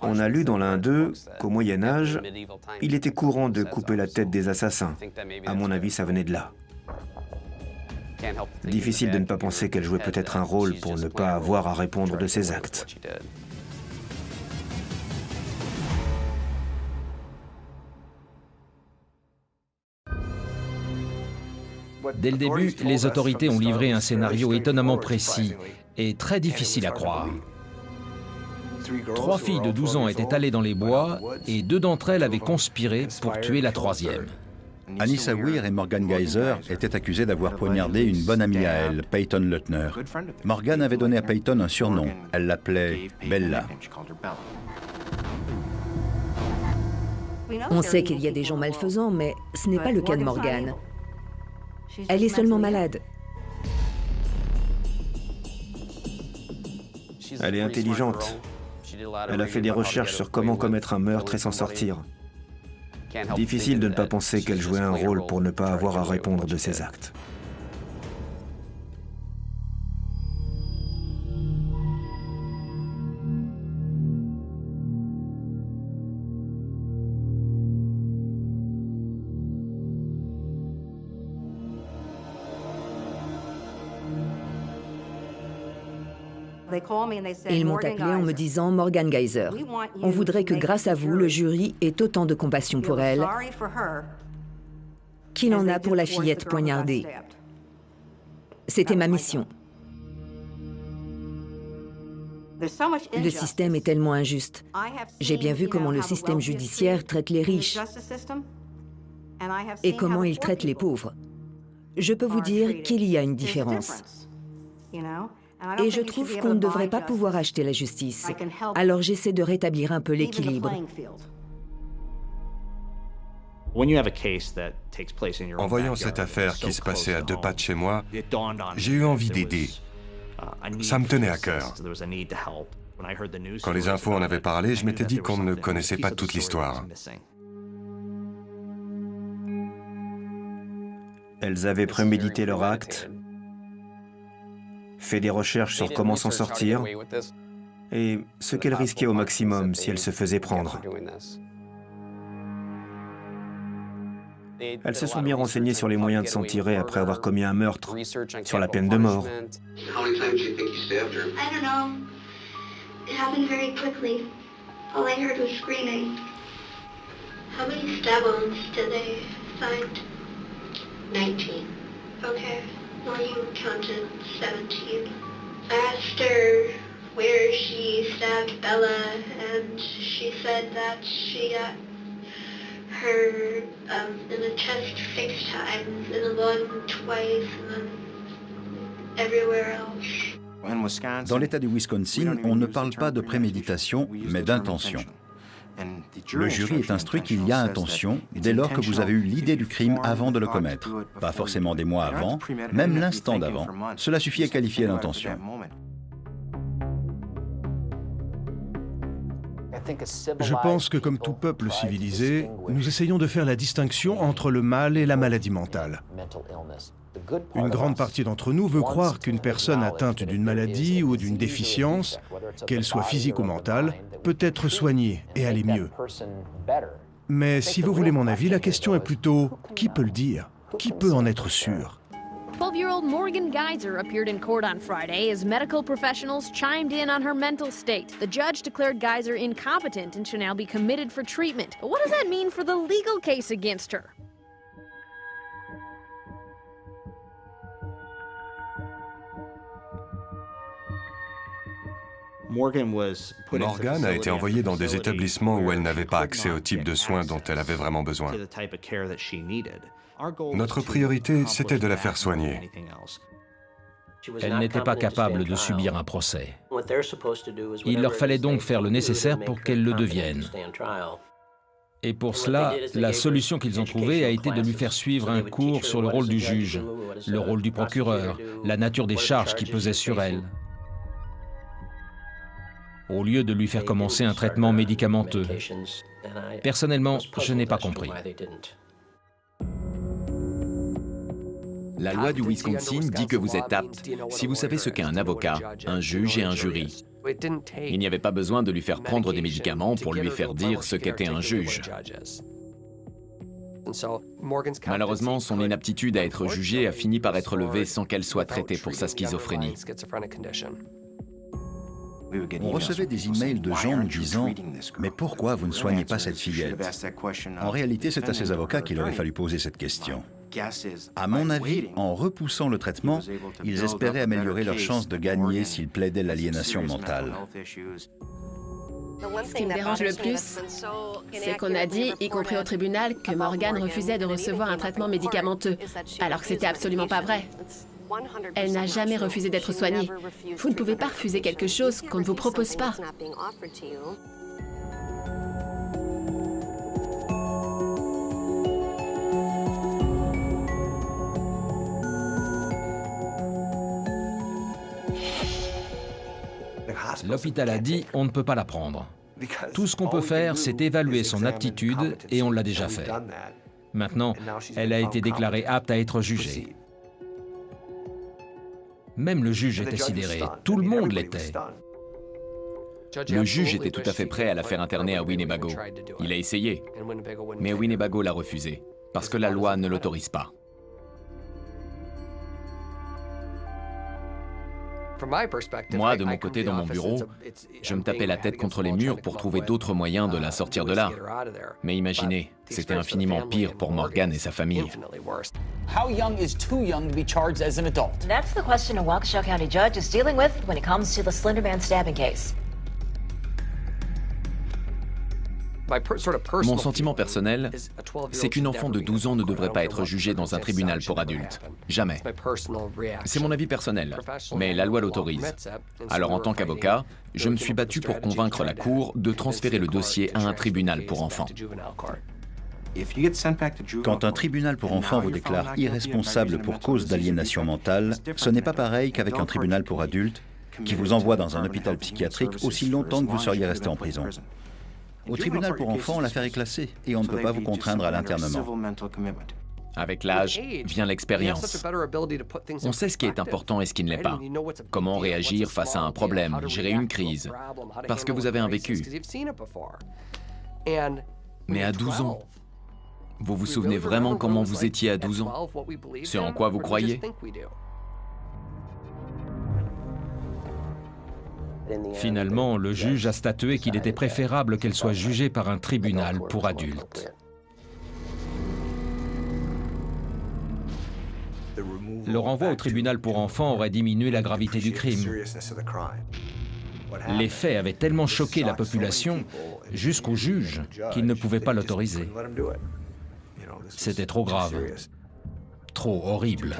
S2: on a lu dans l'un d'eux qu'au Moyen-Âge, il était courant de couper la tête des assassins. À mon avis, ça venait de là. Difficile de ne pas penser qu'elle jouait peut-être un rôle pour ne pas avoir à répondre de ses actes.
S1: Dès le début, les autorités ont livré un scénario étonnamment précis et très difficile à croire. 3 filles de 12 ans étaient allées dans les bois et 2 d'entre elles avaient conspiré pour tuer la 3e.
S8: Anissa Weir et Morgan Geyser étaient accusées d'avoir poignardé une bonne amie à elle, Peyton Leutner. Morgan avait donné à Peyton un surnom. Elle l'appelait Bella.
S6: On sait qu'il y a des gens malfaisants, mais ce n'est pas le cas de Morgan. Elle est seulement malade.
S2: Elle est intelligente. Elle a fait des recherches sur comment commettre un meurtre et s'en sortir. Difficile de ne pas penser qu'elle jouait un rôle pour ne pas avoir à répondre de ses actes.
S6: Ils m'ont appelé en me disant « Morgan Geyser, on voudrait que grâce à vous, le jury ait autant de compassion pour elle qu'il en a pour la fillette poignardée. » C'était ma mission. Le système est tellement injuste. J'ai bien vu comment le système judiciaire traite les riches et comment il traite les pauvres. Je peux vous dire qu'il y a une différence. Et je trouve qu'on ne devrait pas pouvoir acheter la justice. Alors j'essaie de rétablir un peu l'équilibre.
S5: En voyant cette affaire qui se passait à 2 pas de chez moi, j'ai eu envie d'aider. Ça me tenait à cœur. Quand les infos en avaient parlé, je m'étais dit qu'on ne connaissait pas toute l'histoire.
S2: Elles avaient prémédité leur acte, fait des recherches sur comment s'en sortir et ce qu'elles risquaient au maximum si elles se faisaient prendre. Elles se sont bien renseignées sur les moyens de s'en tirer après avoir commis un meurtre, sur la peine de mort.
S12: Well, you counted 17. I asked her where she stabbed Bella, and she said that she got her in the chest 6 times, in the lung twice, and then everywhere else.
S8: Dans l'État du Wisconsin, on ne parle pas de préméditation, mais d'intention. Le jury est instruit qu'il y a intention dès lors que vous avez eu l'idée du crime avant de le commettre. Pas forcément des mois avant, même l'instant d'avant. Cela suffit à qualifier l'intention.
S7: Je pense que comme tout peuple civilisé, nous essayons de faire la distinction entre le mal et la maladie mentale. Une grande partie d'entre nous veut croire qu'une personne atteinte d'une maladie ou d'une déficience, qu'elle soit physique ou mentale, peut être soignée et aller mieux. Mais si vous voulez mon avis, la question est plutôt « qui peut le dire? Qui peut en être sûr ?»
S16: 12-year-old Morgan Geyser appeared in court on Friday as medical professionals chimed in on her mental state. The judge declared Geyser incompetent and should now be committed for treatment. But what does that mean for the legal case against her?
S5: Morgan a été envoyée dans des établissements où elle n'avait pas accès au type de soins dont elle avait vraiment besoin. Notre priorité, c'était de la faire soigner.
S1: Elle n'était pas capable de subir un procès. Il leur fallait donc faire le nécessaire pour qu'elle le devienne. Et pour cela, la solution qu'ils ont trouvée a été de lui faire suivre un cours sur le rôle du juge, le rôle du procureur, la nature des charges qui pesaient sur elle, au lieu de lui faire commencer un traitement médicamenteux. Personnellement, je n'ai pas compris.
S3: La loi du Wisconsin dit que vous êtes apte si vous savez ce qu'est un avocat, un juge et un jury. Il n'y avait pas besoin de lui faire prendre des médicaments pour lui faire dire ce qu'était un juge. Malheureusement, son inaptitude à être jugée a fini par être levée sans qu'elle soit traitée pour sa schizophrénie.
S8: On recevait des emails de gens nous disant « Mais pourquoi vous ne soignez pas cette fillette ?» En réalité, c'est à ces avocats qu'il aurait fallu poser cette question. À mon avis, en repoussant le traitement, ils espéraient améliorer leurs chances de gagner s'ils plaidaient l'aliénation mentale.
S13: Ce qui me dérange le plus, c'est qu'on a dit, y compris au tribunal, que Morgan refusait de recevoir un traitement médicamenteux, alors que c'était absolument pas vrai. Elle n'a jamais refusé d'être soignée. Vous ne pouvez pas refuser quelque chose qu'on ne vous propose pas.
S1: L'hôpital a dit on ne peut pas la prendre. Tout ce qu'on peut faire, c'est évaluer son aptitude et on l'a déjà fait. Maintenant, elle a été déclarée apte à être jugée. Même le juge était sidéré. Tout le monde l'était.
S3: Le juge était tout à fait prêt à la faire interner à Winnebago. Il a essayé, mais Winnebago l'a refusé, parce que la loi ne l'autorise pas. Moi, de mon côté, dans mon bureau, je me tapais la tête contre les murs pour trouver d'autres moyens de la sortir de là. Mais imaginez, c'était infiniment pire pour Morgan et sa famille.
S17: How young is too young to be charged as an adult?
S18: That's the question a Waukesha County judge is dealing with when it comes to the Slender Man stabbing case.
S3: Mon sentiment personnel, c'est qu'une enfant de 12 ans ne devrait pas être jugée dans un tribunal pour adultes. Jamais. C'est mon avis personnel, mais la loi l'autorise. Alors en tant qu'avocat, je me suis battu pour convaincre la Cour de transférer le dossier à un tribunal pour enfants.
S8: Quand un tribunal pour enfants vous déclare irresponsable pour cause d'aliénation mentale, ce n'est pas pareil qu'avec un tribunal pour adultes qui vous envoie dans un hôpital psychiatrique aussi longtemps que vous seriez resté en prison. Au tribunal pour enfants, l'affaire est classée et on ne peut pas vous contraindre à l'internement.
S3: Avec l'âge vient l'expérience. On sait ce qui est important et ce qui ne l'est pas. Comment réagir face à un problème, gérer une crise, parce que vous avez un vécu. Mais à 12 ans, vous vous souvenez vraiment comment vous étiez à 12 ans? Ce en quoi vous croyez?
S1: Finalement, le juge a statué qu'il était préférable qu'elle soit jugée par un tribunal pour adultes. Le renvoi au tribunal pour enfants aurait diminué la gravité du crime. Les faits avaient tellement choqué la population, jusqu'au juge, qu'il ne pouvait pas l'autoriser. C'était trop grave, trop horrible.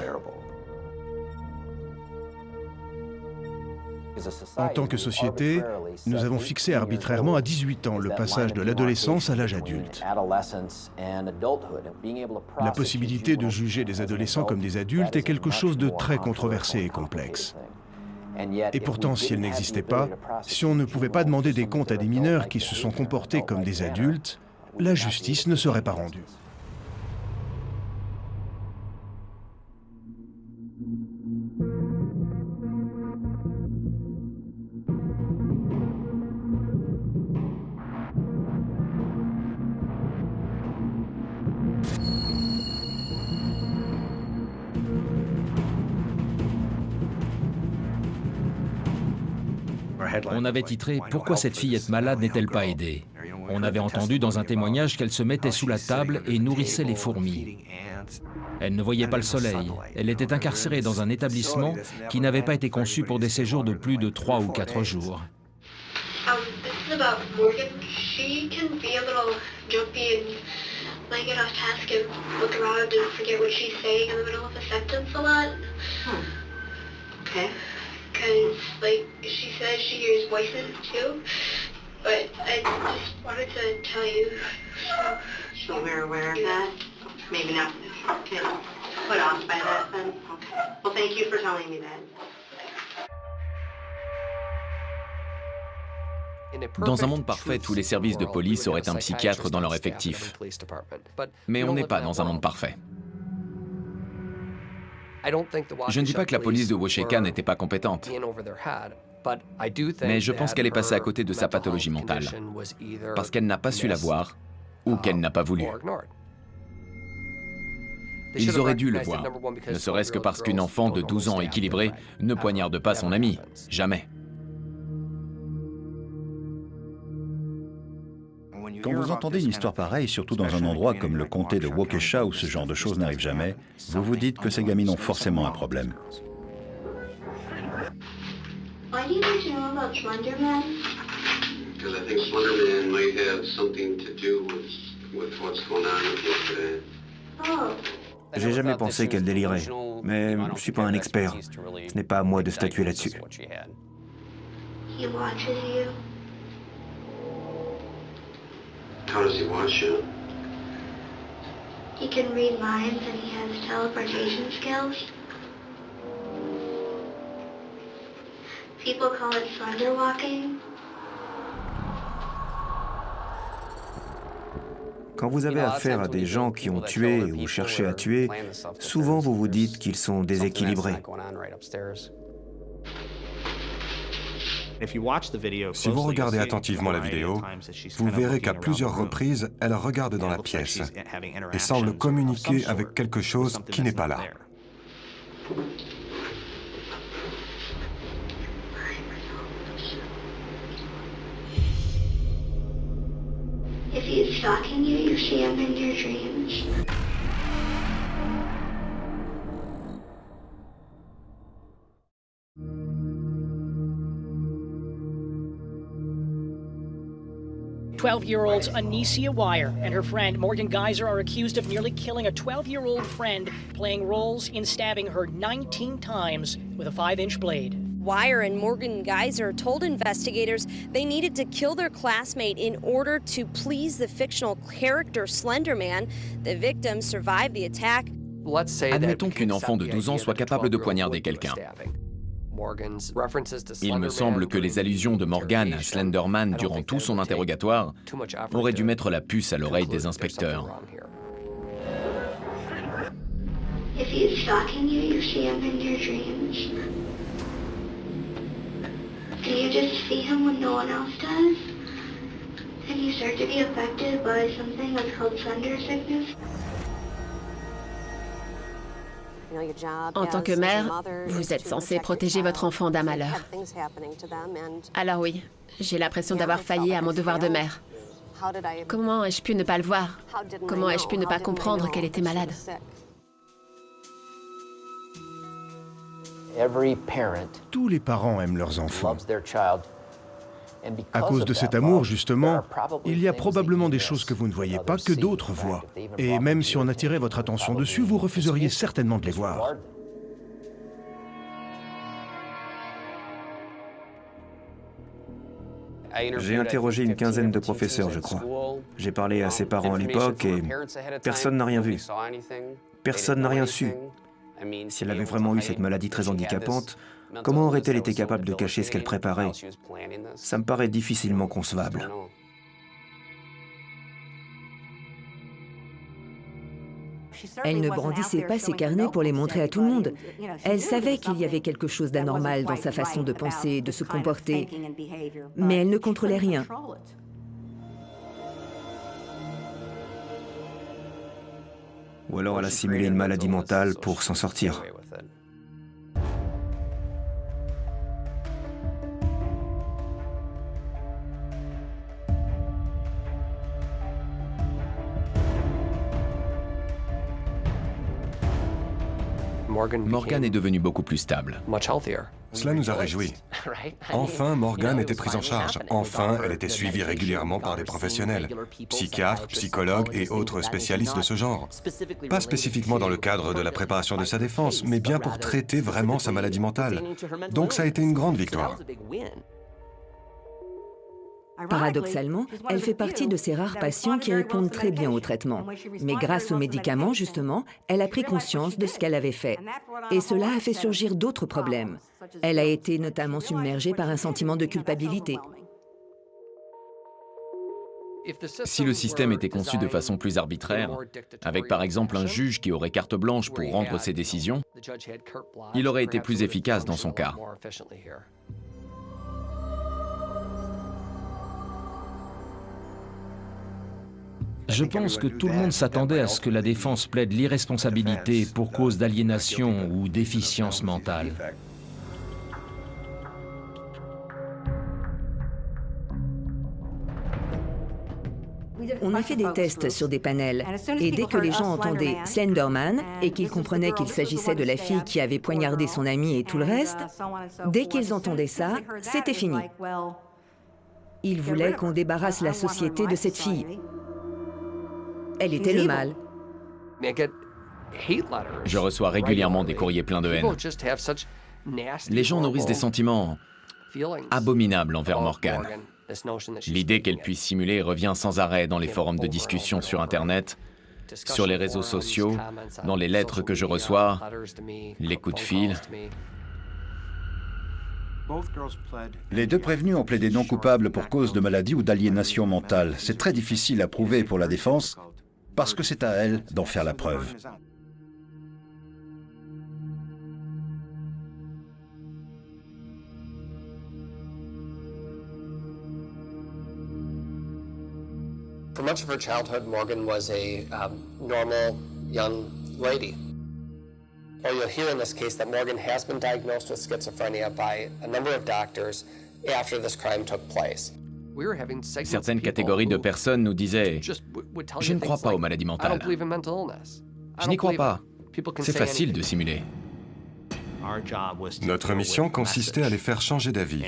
S7: En tant que société, nous avons fixé arbitrairement à 18 ans le passage de l'adolescence à l'âge adulte. La possibilité de juger des adolescents comme des adultes est quelque chose de très controversé et complexe. Et pourtant, si elle n'existait pas, si on ne pouvait pas demander des comptes à des mineurs qui se sont comportés comme des adultes, la justice ne serait pas rendue.
S1: On avait titré « Pourquoi cette fillette malade n'est-elle pas aidée ?» On avait entendu dans un témoignage qu'elle se mettait sous la table et nourrissait les fourmis. Elle ne voyait pas le soleil. Elle était incarcérée dans un établissement qui n'avait pas été conçu pour des séjours de plus de 3 ou 4 jours.
S12: Because, like, she says she hears voices too, but I just wanted to tell you.
S15: So we're aware of that? Maybe not get put off by that then? Okay. Well, thank you for telling me that.
S3: Dans un monde parfait, tous les services de police auraient un psychiatre dans leur effectif. Mais on n'est pas dans un monde parfait. Je ne dis pas que la police de Washaeka n'était pas compétente, mais je pense qu'elle est passée à côté de sa pathologie mentale, parce qu'elle n'a pas su la voir ou qu'elle n'a pas voulu. Ils auraient dû le voir, ne serait-ce que parce qu'une enfant de 12 ans équilibrée ne poignarde pas son ami, jamais.
S8: Quand vous entendez une histoire pareille, surtout dans un endroit comme le comté de Waukesha où ce genre de choses n'arrive jamais, vous vous dites que ces gamines ont forcément un problème.
S12: Why do you need to know about Slender Man?
S11: Because I think Slender Man might have something to do with what's going on with you today.
S12: Oh.
S2: J'ai jamais pensé qu'elle délirait, mais je ne suis pas un expert. Ce n'est pas à moi de statuer là-dessus.
S12: He watches you.
S11: How does he watch you?
S12: He can read minds and he has teleportation skills. People call it slender walking.
S2: Quand vous avez affaire à des gens qui ont tué ou cherché à tuer, souvent vous vous dites qu'ils sont déséquilibrés.
S5: Si vous regardez attentivement la vidéo, vous verrez qu'à plusieurs reprises, elle regarde dans la pièce et semble communiquer avec quelque chose qui n'est pas là.
S12: If he's stalking you, you see him in your dreams.
S14: "12-year-old Anicia Wire and her friend Morgan Geyser are accused of nearly killing a 12-year-old friend, playing roles in stabbing her 19 times with a 5-inch blade.
S19: Wire and Morgan Geyser told investigators they needed to kill their classmate in order to please the fictional character Slender Man. The victim survived the attack.
S3: Admettons qu'une enfant de 12 ans soit capable de poignarder quelqu'un. Il me semble que les allusions de Morgan à Slender Man durant tout son interrogatoire auraient dû mettre la puce à l'oreille des inspecteurs.
S12: If he's stalking you, you see him in your dreams. Do you just see him when no one else does? And you start to be affected by something that's called Slender sickness?
S13: En tant que mère, vous êtes censée protéger votre enfant d'un malheur. Alors oui, j'ai l'impression d'avoir failli à mon devoir de mère. Comment ai-je pu ne pas le voir? Comment ai-je pu ne pas comprendre qu'elle était malade?
S7: Tous les parents aiment leurs enfants. À cause de cet amour, justement, il y a probablement des choses que vous ne voyez pas que d'autres voient. Et même si on attirait votre attention dessus, vous refuseriez certainement de les voir.
S2: J'ai interrogé une quinzaine de professeurs, je crois. J'ai parlé à ses parents à l'époque et personne n'a rien vu. Personne n'a rien su. Si elle avait vraiment eu cette maladie très handicapante, comment aurait-elle été capable de cacher ce qu'elle préparait? Ça me paraît difficilement concevable.
S6: Elle ne brandissait pas ses carnets pour les montrer à tout le monde. Elle savait qu'il y avait quelque chose d'anormal dans sa façon de penser et de se comporter, mais elle ne contrôlait rien.
S2: Ou alors elle a simulé une maladie mentale pour s'en sortir.
S3: Morgan est devenu beaucoup plus stable.
S5: Cela nous a réjouis. Enfin, Morgan était prise en charge. Enfin, elle était suivie régulièrement par des professionnels, psychiatres, psychologues et autres spécialistes de ce genre. Pas spécifiquement dans le cadre de la préparation de sa défense, mais bien pour traiter vraiment sa maladie mentale. Donc ça a été une grande victoire.
S6: Paradoxalement, elle fait partie de ces rares patients qui répondent très bien au traitement. Mais grâce aux médicaments, justement, elle a pris conscience de ce qu'elle avait fait. Et cela a fait surgir d'autres problèmes. Elle a été notamment submergée par un sentiment de culpabilité.
S3: Si le système était conçu de façon plus arbitraire, avec par exemple un juge qui aurait carte blanche pour rendre ses décisions, il aurait été plus efficace dans son cas.
S1: Je pense que tout le monde s'attendait à ce que la défense plaide l'irresponsabilité pour cause d'aliénation ou déficience mentale.
S6: On a fait des tests sur des panels, et dès que les gens entendaient « Slenderman » et qu'ils comprenaient qu'il s'agissait de la fille qui avait poignardé son ami et tout le reste, dès qu'ils entendaient ça, c'était fini. Ils voulaient qu'on débarrasse la société de cette fille. Elle était le mal.
S3: Je reçois régulièrement des courriers pleins de haine. Les gens nourrissent des sentiments abominables envers Morgan. L'idée qu'elle puisse simuler revient sans arrêt dans les forums de discussion sur Internet, sur les réseaux sociaux, dans les lettres que je reçois, les coups de fil.
S8: Les deux prévenus ont plaidé non coupables pour cause de maladie ou d'aliénation mentale. C'est très difficile à prouver pour la défense, parce que c'est à elle d'en faire la preuve.
S20: For much of her childhood, Morgan was a normal young lady. Well, you'll hear in this case that Morgan has been diagnosed with schizophrenia by a number of doctors after this crime took place.
S3: Certaines catégories de personnes nous disaient « Je ne crois pas aux maladies mentales. Je n'y crois pas. C'est facile de simuler. »
S5: Notre mission consistait à les faire changer d'avis,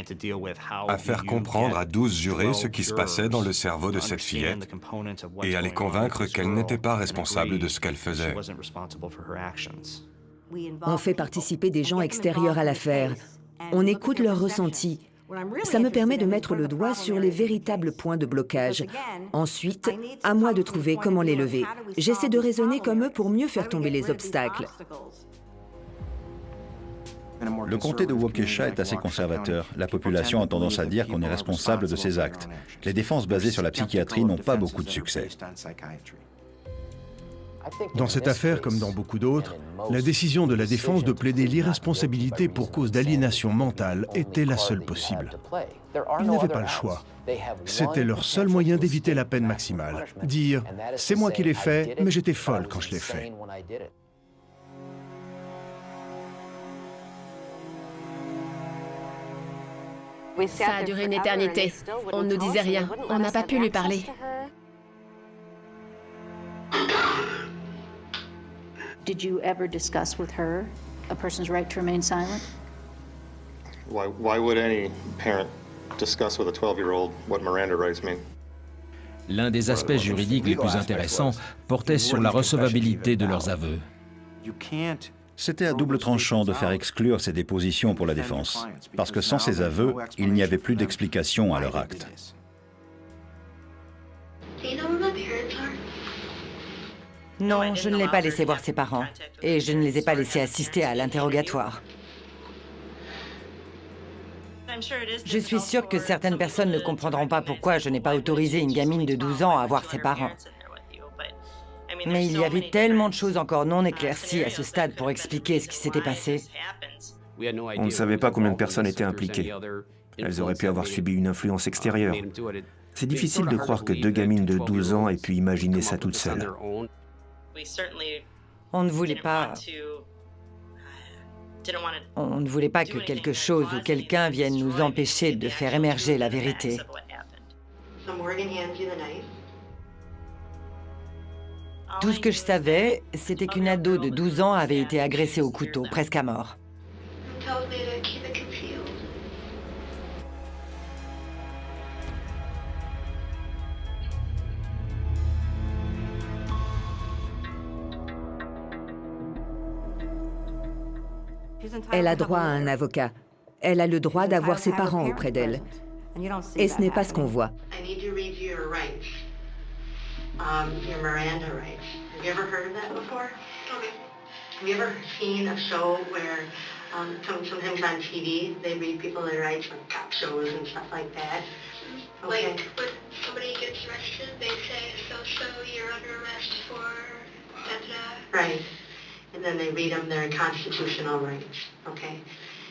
S5: à faire comprendre à 12 jurés ce qui se passait dans le cerveau de cette fillette et à les convaincre qu'elle n'était pas responsable de ce qu'elle faisait.
S6: On fait participer des gens extérieurs à l'affaire. On écoute leurs ressentis. Ça me permet de mettre le doigt sur les véritables points de blocage. Ensuite, à moi de trouver comment les lever. J'essaie de raisonner comme eux pour mieux faire tomber les obstacles.
S8: Le comté de Waukesha est assez conservateur. La population a tendance à dire qu'on est responsable de ses actes. Les défenses basées sur la psychiatrie n'ont pas beaucoup de succès.
S7: Dans cette affaire, comme dans beaucoup d'autres, la décision de la défense de plaider l'irresponsabilité pour cause d'aliénation mentale était la seule possible. Ils n'avaient pas le choix. C'était leur seul moyen d'éviter la peine maximale. Dire « c'est moi qui l'ai fait, mais j'étais folle quand je l'ai fait ».
S13: Ça a duré une éternité. On ne nous disait rien. On n'a pas pu lui parler.
S21: Did you ever discuss with her a person's right to remain silent?
S22: Why would any parent discuss with a 12-year-old what Miranda rights mean?
S1: L'un des aspects juridiques les plus intéressants portait sur la recevabilité de leurs aveux.
S8: C'était à double tranchant de faire exclure ces dépositions pour la défense, parce que sans ces aveux, il n'y avait plus d'explication à leur acte.
S4: Non, je ne l'ai pas laissé voir ses parents. Et je ne les ai pas laissés assister à l'interrogatoire. Je suis sûre que certaines personnes ne comprendront pas pourquoi je n'ai pas autorisé une gamine de 12 ans à voir ses parents. Mais il y avait tellement de choses encore non éclaircies à ce stade pour expliquer ce qui s'était passé.
S2: On ne savait pas combien de personnes étaient impliquées. Elles auraient pu avoir subi une influence extérieure. C'est difficile de croire que 2 gamines de 12 ans aient pu imaginer ça toutes seules.
S4: On ne voulait pas que quelque chose ou quelqu'un vienne nous empêcher de faire émerger la vérité. Tout ce que je savais, c'était qu'une ado de 12 ans avait été agressée au couteau, presque à mort.
S6: Elle a droit à un avocat. Elle a le droit d'avoir ses parents auprès d'elle. Et ce n'est pas ce qu'on voit.
S15: Your Miranda rights. Have you ever heard of that before? Okay. Have you ever seen a show where sometimes on TV they read people their rights, like cop shows and stuff like that? Okay.
S12: Like when somebody gets arrested, they say, so you're under arrest for da-da-da.
S15: Right. And then they read them their constitutional rights. Okay.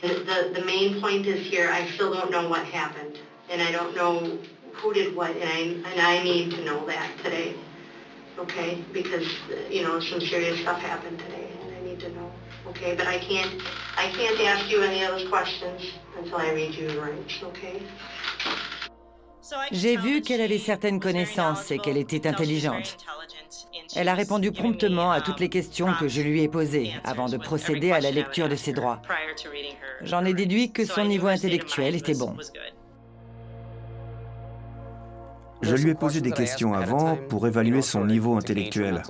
S15: The main point is here, I still don't know what happened. And I don't know who did what, and I need to know that today, okay? Because, you know, some serious stuff happened today, and I need to know, okay? But I can't ask you any of those questions until I read you your rights, okay?
S4: J'ai vu qu'elle avait certaines connaissances et qu'elle était intelligente. Elle a répondu promptement à toutes les questions que je lui ai posées avant de procéder à la lecture de ses droits. J'en ai déduit que son niveau intellectuel était bon.
S2: Je lui ai posé des questions avant pour évaluer son niveau intellectuel.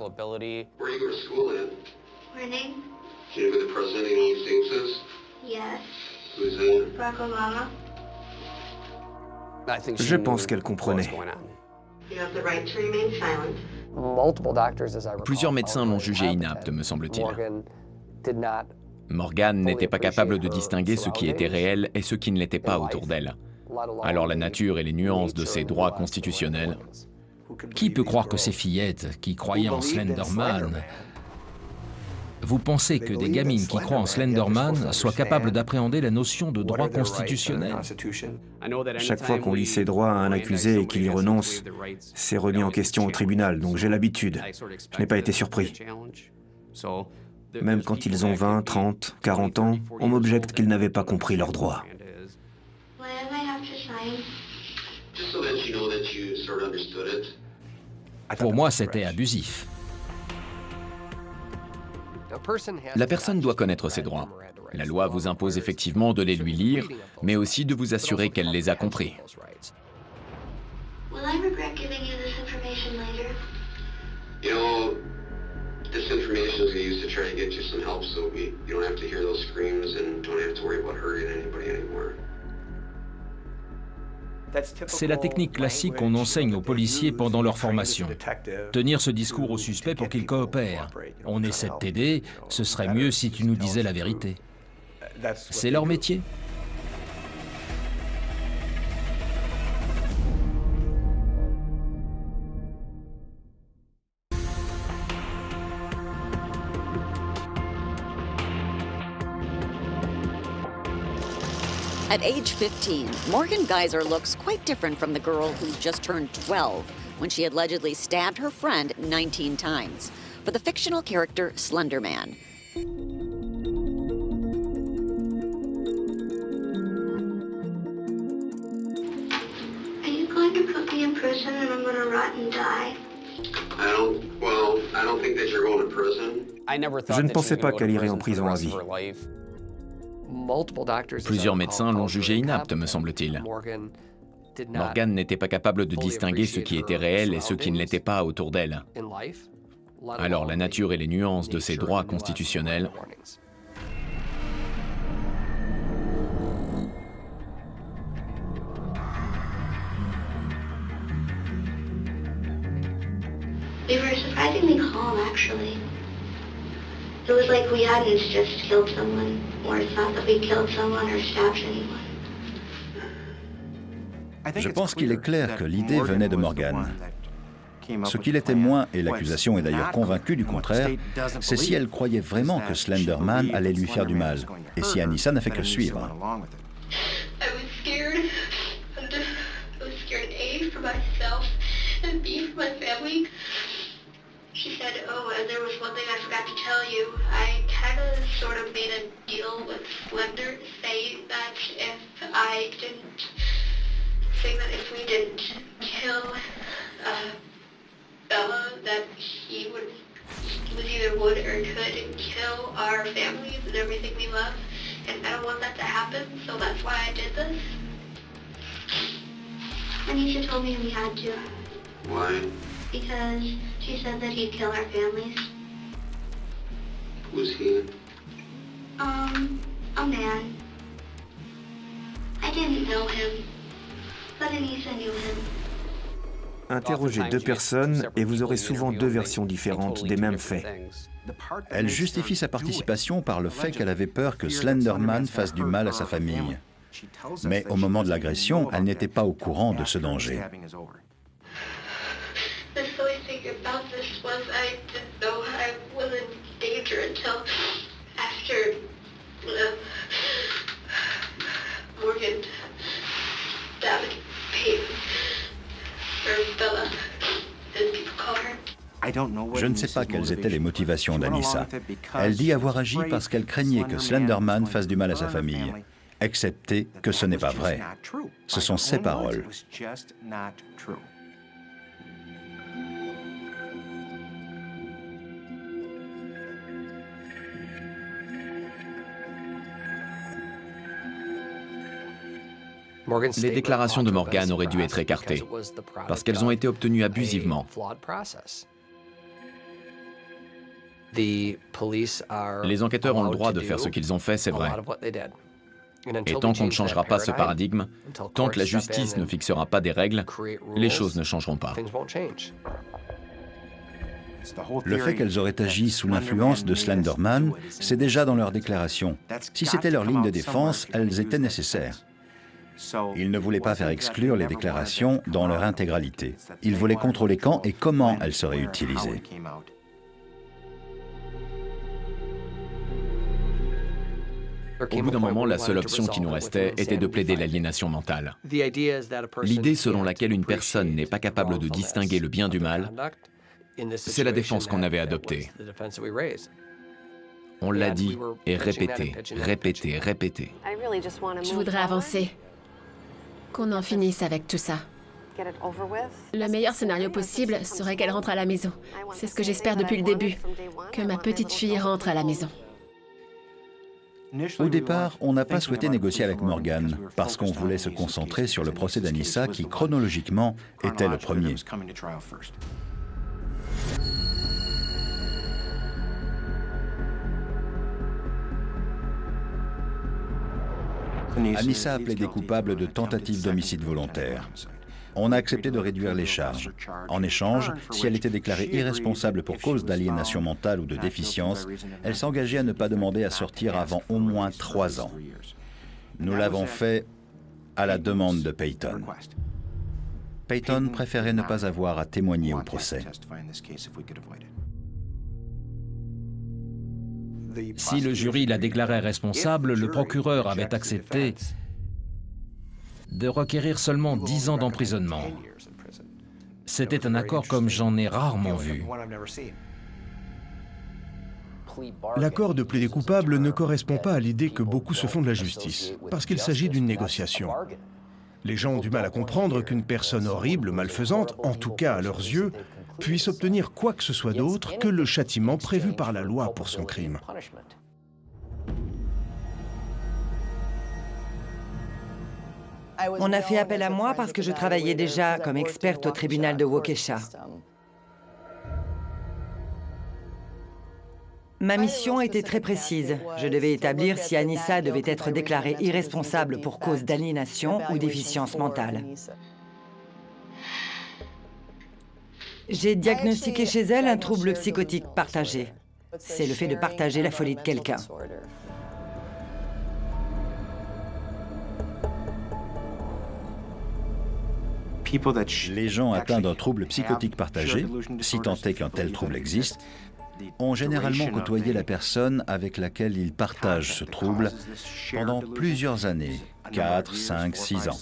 S2: Je pense qu'elle comprenait.
S3: Plusieurs médecins l'ont jugé inapte, me semble-t-il. Morgan n'était pas capable de distinguer ce qui était réel et ce qui ne l'était pas autour d'elle. Alors la nature et les nuances de ses droits constitutionnels.
S1: Qui peut croire que ces fillettes qui croyaient en Slenderman... Vous pensez que des gamines qui croient en Slenderman soient capables d'appréhender la notion de droit constitutionnel?
S2: Chaque fois qu'on lit ses droits à un accusé et qu'il y renonce, c'est remis en question au tribunal, donc j'ai l'habitude. Je n'ai pas été surpris. Même quand ils ont 20, 30, 40 ans, on m'objecte qu'ils n'avaient pas compris leurs droits.
S1: Pour moi, c'était abusif.
S3: La personne doit connaître ses droits. La loi vous impose effectivement de les lui lire, mais aussi de vous assurer qu'elle les a compris.
S12: Will I regret giving you this information later?
S11: You know, this information is used to try to get you some help so you don't have to hear those screams and don't have to worry about hurting anybody anymore.
S1: C'est la technique classique qu'on enseigne aux policiers pendant leur formation. Tenir ce discours au suspect pour qu'il coopère. On essaie de t'aider, ce serait mieux si tu nous disais la vérité. C'est leur métier.
S9: At age 15, Morgan Geyser looks quite different from the girl who just turned 12 when she allegedly stabbed her friend 19 times. For the fictional character Slender Man.
S12: Are you going to put me in prison and I'm going to rot and die?
S11: I don't think that you're going to prison.
S2: Je ne pensais pas qu'elle irait en prison à vie.
S3: Plusieurs médecins l'ont jugé inapte, me semble-t-il. Morgan n'était pas capable de distinguer ce qui était réel et ce qui ne l'était pas autour d'elle. Alors la nature et les nuances de ses droits constitutionnels.
S12: We were surprisingly calm, actually. It was like we hadn't just killed someone, or thought that we killed someone, or stabbed anyone.
S8: Je pense qu'il est clair que l'idée venait de Morgan. Ce qu'il était moins, et l'accusation est d'ailleurs convaincue du contraire, c'est si elle croyait vraiment que Slenderman allait lui faire du mal, et si Anissa n'a fait que suivre.
S12: I was scared. I was scared A, for myself, and B, for my family. She said, oh, and there was one thing I forgot to tell you. I kind of sort of made a deal with Slender to say that if we didn't kill Bella, that he either would or could kill our families and everything we love. And I don't want that to happen, so that's why I did this. Anisha told me we had to.
S11: Why?
S12: Because she said that he'd kill our families.
S11: Who's he?
S12: A man. I didn't know him, but Anisha knew him.
S2: Interrogez deux personnes et vous aurez souvent deux versions différentes des mêmes faits.
S8: Elle justifie sa participation par le fait qu'elle avait peur que Slenderman fasse du mal à sa famille. Mais au moment de l'agression, elle n'était pas au courant de ce danger.
S12: The silly thing about this was I didn't know I was in danger until after Morgan stabbed Peyton, or Bella, as people call her.
S8: Je ne sais pas quelles étaient les motivations d'Anissa. Elle dit avoir agi parce qu'elle craignait que Slenderman fasse du mal à sa famille, excepté que ce n'est pas vrai. Ce sont ses paroles.
S3: Les déclarations de Morgan auraient dû être écartées, parce qu'elles ont été obtenues abusivement. Les enquêteurs ont le droit de faire ce qu'ils ont fait, c'est vrai. Et tant qu'on ne changera pas ce paradigme, tant que la justice ne fixera pas des règles, les choses ne changeront pas.
S8: Le fait qu'elles auraient agi sous l'influence de Slenderman, c'est déjà dans leurs déclarations. Si c'était leur ligne de défense, elles étaient nécessaires. Ils ne voulaient pas faire exclure les déclarations dans leur intégralité. Ils voulaient contrôler quand et comment elles seraient utilisées.
S3: Au bout d'un moment, la seule option qui nous restait était de plaider l'aliénation mentale. L'idée selon laquelle une personne n'est pas capable de distinguer le bien du mal, c'est la défense qu'on avait adoptée. On l'a dit et répété, répété, répété.
S13: Je voudrais avancer. Qu'on en finisse avec tout ça. Le meilleur scénario possible serait qu'elle rentre à la maison. C'est ce que j'espère depuis le début, que ma petite fille rentre à la maison.
S8: Au départ, on n'a pas souhaité négocier avec Morgan, parce qu'on voulait se concentrer sur le procès d'Anissa qui, chronologiquement, était le premier. Anissa a plaidé coupable de tentative d'homicide volontaire. On a accepté de réduire les charges. En échange, si elle était déclarée irresponsable pour cause d'aliénation mentale ou de déficience, elle s'engageait à ne pas demander à sortir avant au moins 3 ans. Nous l'avons fait à la demande de Peyton. Peyton préférait ne pas avoir à témoigner au procès.
S1: Si le jury la déclarait responsable, le procureur avait accepté de requérir seulement 10 ans d'emprisonnement. C'était un accord comme j'en ai rarement vu.
S7: L'accord de plaider coupable ne correspond pas à l'idée que beaucoup se font de la justice, parce qu'il s'agit d'une négociation. Les gens ont du mal à comprendre qu'une personne horrible, malfaisante, en tout cas à leurs yeux, puisse obtenir quoi que ce soit d'autre que le châtiment prévu par la loi pour son crime.
S4: On a fait appel à moi parce que je travaillais déjà comme experte au tribunal de Waukesha. Ma mission était très précise. Je devais établir si Anissa devait être déclarée irresponsable pour cause d'aliénation ou déficience mentale. J'ai diagnostiqué chez elle un trouble psychotique partagé. C'est le fait de partager la folie de quelqu'un.
S8: Les gens atteints d'un trouble psychotique partagé, si tant est qu'un tel trouble existe, ont généralement côtoyé la personne avec laquelle ils partagent ce trouble pendant plusieurs années, 4, 5, 6 ans.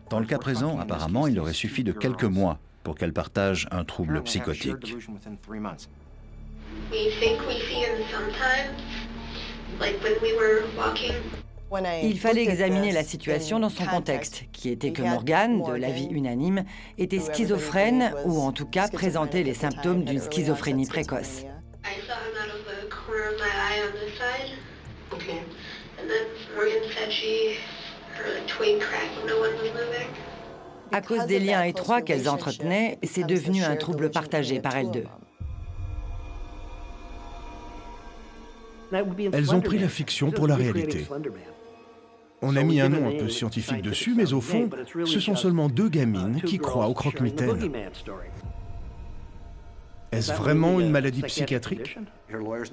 S8: Dans le cas présent, apparemment, il aurait suffi de quelques mois pour qu'elle partage un trouble psychotique.
S4: Il fallait examiner la situation dans son contexte, qui était que Morgan, de l'avis unanime, était schizophrène ou en tout cas présentait les symptômes d'une schizophrénie précoce. À cause des liens étroits qu'elles entretenaient, c'est devenu un trouble partagé par elles deux.
S7: Elles ont pris la fiction pour la réalité. On a mis un nom un peu scientifique dessus, mais au fond, ce sont seulement deux gamines qui croient au croque-mitaine. Est-ce vraiment une maladie psychiatrique?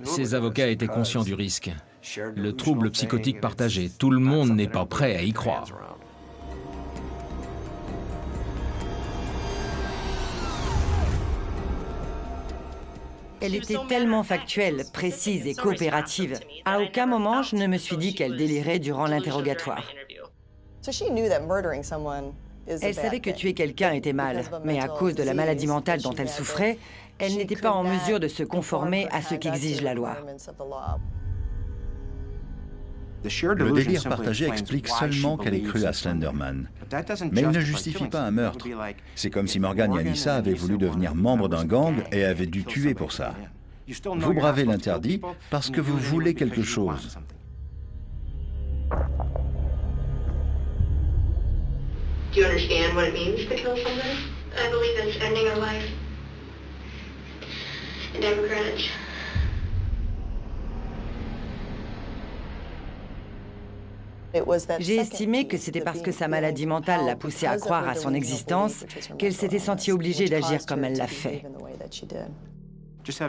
S1: Ses avocats étaient conscients du risque. Le trouble psychotique partagé, tout le monde n'est pas prêt à y croire.
S4: Elle était tellement factuelle, précise et coopérative. À aucun moment, je ne me suis dit qu'elle délirait durant l'interrogatoire. Elle savait que tuer quelqu'un était mal, mais à cause de la maladie mentale dont elle souffrait, elle n'était pas en mesure de se conformer à ce qu'exige la loi.
S8: Le délire partagé explique seulement qu'elle ait cru à Slenderman. Mais il ne justifie pas un meurtre. C'est comme si Morgan et Anissa avaient voulu devenir membres d'un gang et avaient dû tuer pour ça. Vous bravez l'interdit parce que vous voulez quelque chose.
S12: Do you understand what it means to kill someone? I believe it's ending a life. And I regret it.
S4: J'ai estimé que c'était parce que sa maladie mentale l'a poussée à croire à son existence qu'elle s'était sentie obligée d'agir comme elle l'a fait.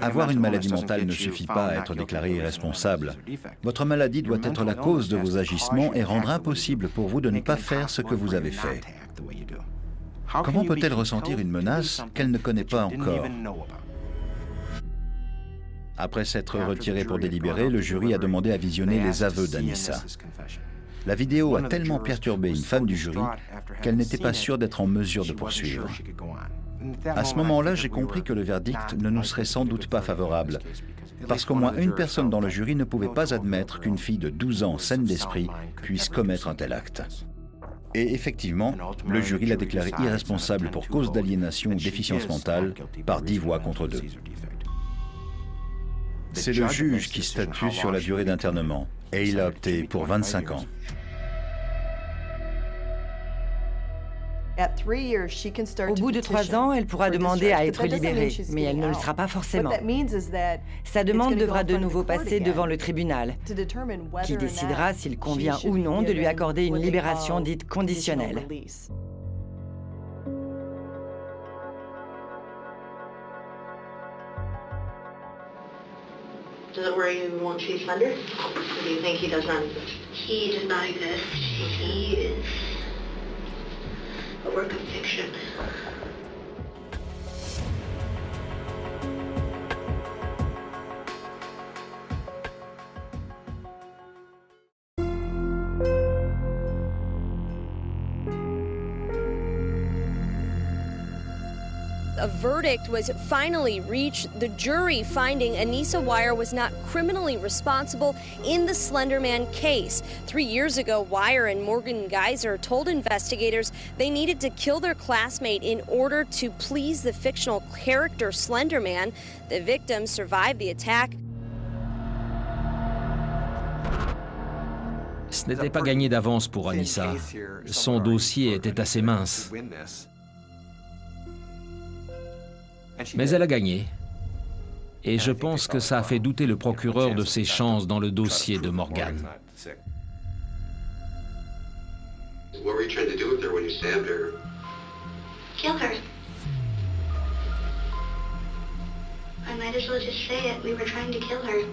S8: Avoir une maladie mentale ne suffit pas à être déclaré irresponsable. Votre maladie doit être la cause de vos agissements et rendre impossible pour vous de ne pas faire ce que vous avez fait. Comment peut-elle ressentir une menace qu'elle ne connaît pas encore? Après s'être retiré pour délibérer, le jury a demandé à visionner les aveux d'Anissa. La vidéo a tellement perturbé une femme du jury qu'elle n'était pas sûre d'être en mesure de poursuivre. À ce moment-là, j'ai compris que le verdict ne nous serait sans doute pas favorable, parce qu'au moins une personne dans le jury ne pouvait pas admettre qu'une fille de 12 ans saine d'esprit puisse commettre un tel acte. Et effectivement, le jury l'a déclaré irresponsable pour cause d'aliénation ou déficience mentale par 10 voix contre 2. C'est le juge qui statue sur la durée d'internement, et il a opté pour 25 ans.
S4: Au bout de 3 ans, elle pourra demander à être libérée, mais elle ne le sera pas forcément. Sa demande devra de nouveau passer devant le tribunal, qui décidera s'il convient ou non de lui accorder une libération dite conditionnelle.
S12: Does it worry you won't choose Slender? Or do you think he does not exist? He does not exist. He is a work of fiction.
S19: A verdict was finally reached, the jury finding Anissa Weier was not criminally responsible in the Slender Man case. 3 years ago, Weier and Morgan Geyser told investigators they needed to kill their classmate in order to please the fictional character Slender Man. The victim survived the attack.
S1: Ce n'était pas gagné d'avance pour Anissa. Son dossier était assez mince. Mais elle a gagné. Et je pense que ça a fait douter le procureur de ses chances dans le dossier de Morgan.
S11: What were you trying to do with her when you stabbed her?
S12: Kill her. might as well just say it. We were trying to kill her.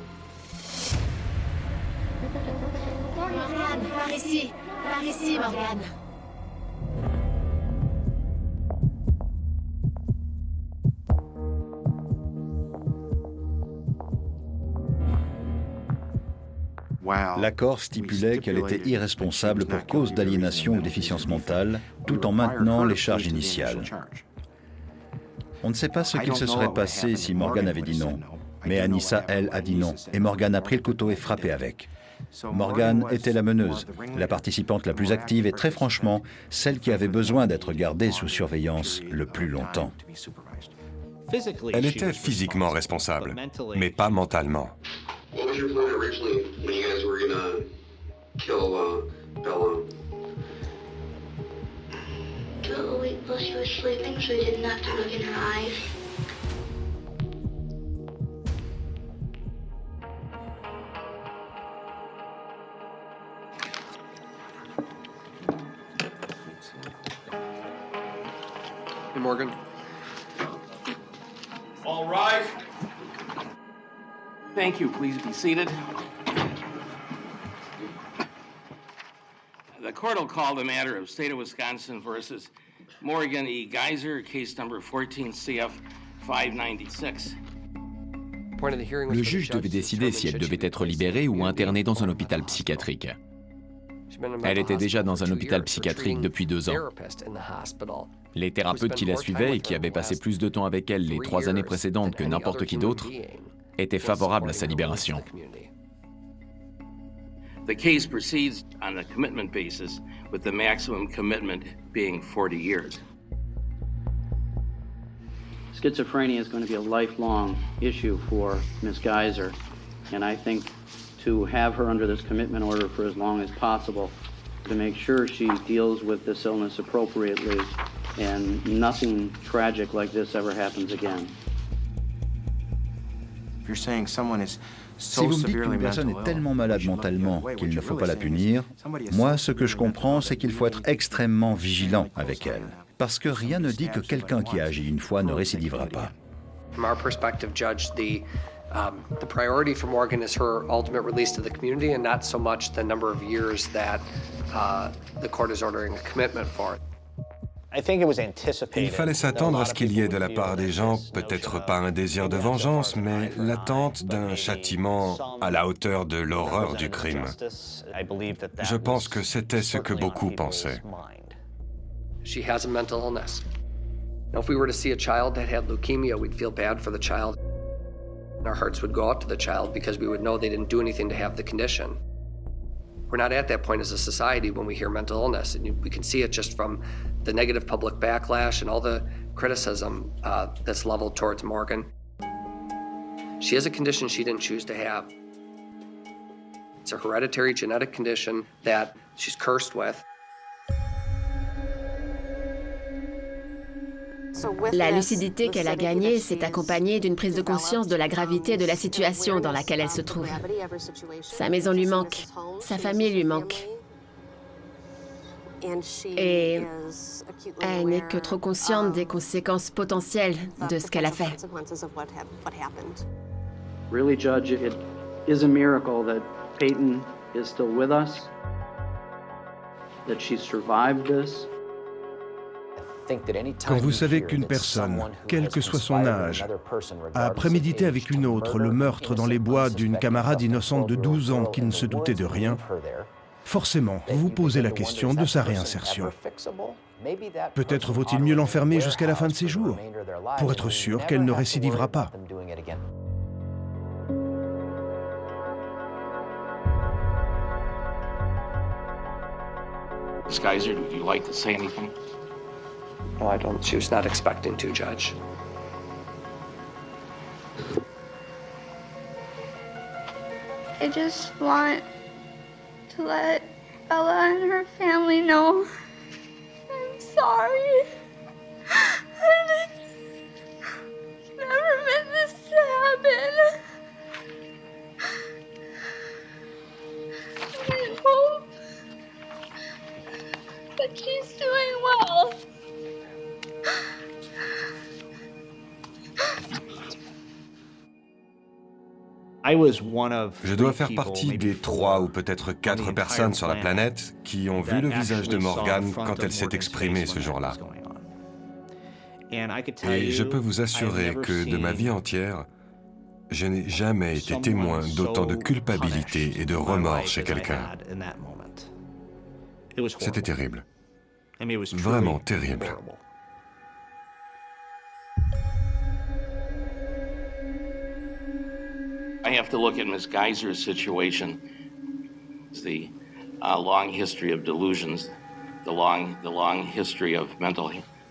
S13: Morgane, par ici, Morgane.
S8: L'accord stipulait qu'elle était irresponsable pour cause d'aliénation ou déficience mentale, tout en maintenant les charges initiales. On ne sait pas ce qu'il se serait passé si Morgane avait dit non. Mais Anissa, elle, a dit non, et Morgane a pris le couteau et frappé avec. Morgane était la meneuse, la participante la plus active et très franchement, celle qui avait besoin d'être gardée sous surveillance le plus longtemps.
S5: Elle était physiquement responsable, mais pas mentalement.
S11: What was your plan originally when you guys were gonna kill Bella?
S12: To wait while she was sleeping so we didn't have to look in her eyes.
S20: Hey, Morgan.
S10: All rise. Thank you. Please be seated. The court will call the matter of State of Wisconsin versus Morgan E. Geyser, case number 14 CF 596.
S3: Le juge devait décider si elle devait être libérée ou internée dans un hôpital psychiatrique. Elle était déjà dans un hôpital psychiatrique depuis 2 ans. Les thérapeutes qui la suivaient et qui avaient passé plus de temps avec elle les 3 années précédentes que n'importe qui d'autre étaient favorables à sa libération.
S10: The case proceeds on a commitment basis, with the maximum commitment being 40 years.
S16: Schizophrenia is going to be a lifelong issue for Ms. Geyser, and I think to have her under this commitment order for as long as possible, to make sure she deals with this illness appropriately and nothing tragic like this ever happens again.
S8: You're saying someone is Si vous me dites qu'une personne est tellement malade mentalement qu'il ne faut pas la punir, moi, ce que je comprends, c'est qu'il faut être extrêmement vigilant avec elle. Parce que rien ne dit que quelqu'un qui a agi une fois ne récidivera pas.
S20: From our perspective, Judge, the priority for Morgan is her ultimate release to the community and not so much the number of years that the court is ordering a commitment for.
S5: Il fallait s'attendre à ce qu'il y ait de la part des gens, peut-être pas un désir de vengeance, mais l'attente d'un châtiment à la hauteur de l'horreur du crime. Je pense que c'était ce que beaucoup pensaient.
S20: She has a mental illness. Now, if we were to see a child that had leukemia, we'd feel bad for the child. Our hearts would go out to the child because we would know they didn't do anything to have the condition. We're not at that point as a society when we hear mental illness, and we can see it just from the negative public backlash and all the criticism that's leveled towards Morgan. She has a condition she didn't choose to have. It's a hereditary genetic condition that she's cursed with.
S13: La lucidité qu'elle a gagnée s'est accompagnée d'une prise de conscience de la gravité de la situation dans laquelle elle se trouve. Sa maison lui manque, sa famille lui manque. Et elle n'est que trop consciente des conséquences potentielles de ce qu'elle a fait.
S16: Really, Judge, it is a miracle that Peyton is still with us, that she survived this.
S7: Quand vous savez qu'une personne, quel que soit son âge, a prémédité avec une autre le meurtre dans les bois d'une camarade innocente de 12 ans qui ne se doutait de rien, forcément, vous vous posez la question de sa réinsertion. Peut-être vaut-il mieux l'enfermer jusqu'à la fin de ses jours, pour être sûr qu'elle ne récidivera pas.
S10: Ms. Geyser, would you like to say anything?
S20: No, I don't. She was not expecting to, Judge.
S12: I just want to let Bella and her family know I'm sorry. I never meant this to happen. I hope that she's doing well.
S5: Je dois faire partie des 3 ou peut-être 4 personnes sur la planète qui ont vu le visage de Morgan quand elle s'est exprimée ce jour-là. Et je peux vous assurer que de ma vie entière, je n'ai jamais été témoin d'autant de culpabilité et de remords chez quelqu'un. C'était terrible. Vraiment terrible.
S10: I have to look at Ms. Geiser's situation, the long history of delusions, the long history of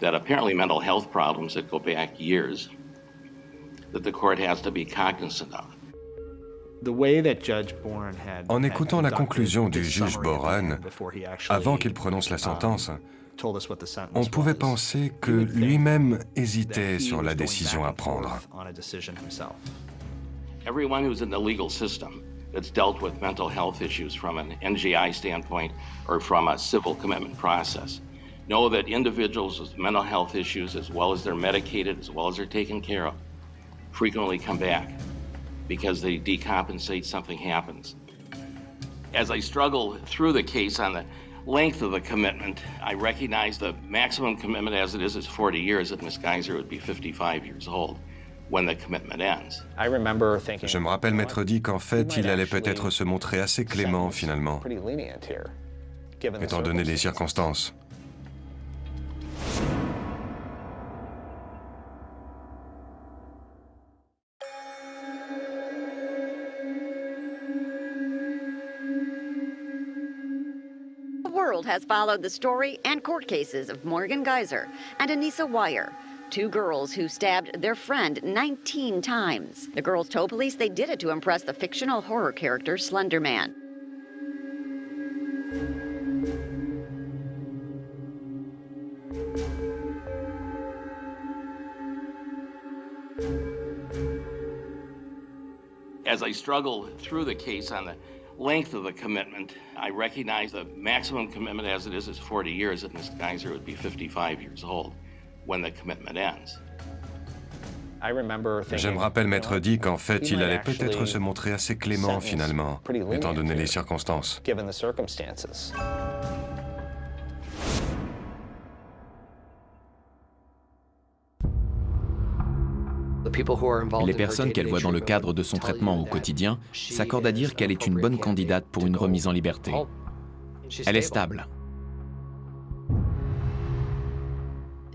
S10: apparently mental health problems that go back years, that the court has to be cognizant of.
S5: En écoutant la conclusion du juge Boren, avant qu'il prononce la sentence, on pouvait penser que lui-même hésitait sur la décision à prendre.
S10: Everyone who's in the legal system that's dealt with mental health issues from an NGI standpoint or from a civil commitment process know that individuals with mental health issues, as well as they're medicated, as well as they're taken care of, frequently come back because they decompensate, something happens. As I struggle through the case on the length of the commitment, I recognize the maximum commitment as it is 40 years, that Ms. Geiser would be 55 years old when the commitment ends.
S5: Je me rappelle m'être dit qu'en fait, il allait peut-être se montrer assez clément finalement, étant donné les circonstances.
S9: The world has followed the story and court cases of Morgan Geiser and Anissa Weier, 2 girls who stabbed their friend 19 times. The girls told police they did it to impress the fictional horror character Slender Man.
S10: As I struggle through the case on the length of the commitment, I recognize the maximum commitment as it is 40 years, that Ms. Geiser would be 55 years old when the commitment ends.
S5: Je me rappelle m'être dit qu'en fait, il allait peut-être se montrer assez clément finalement, étant donné les circonstances.
S3: Les personnes qu'elle voit dans le cadre de son traitement au quotidien s'accordent à dire qu'elle est une bonne candidate pour une remise en liberté. Elle est stable.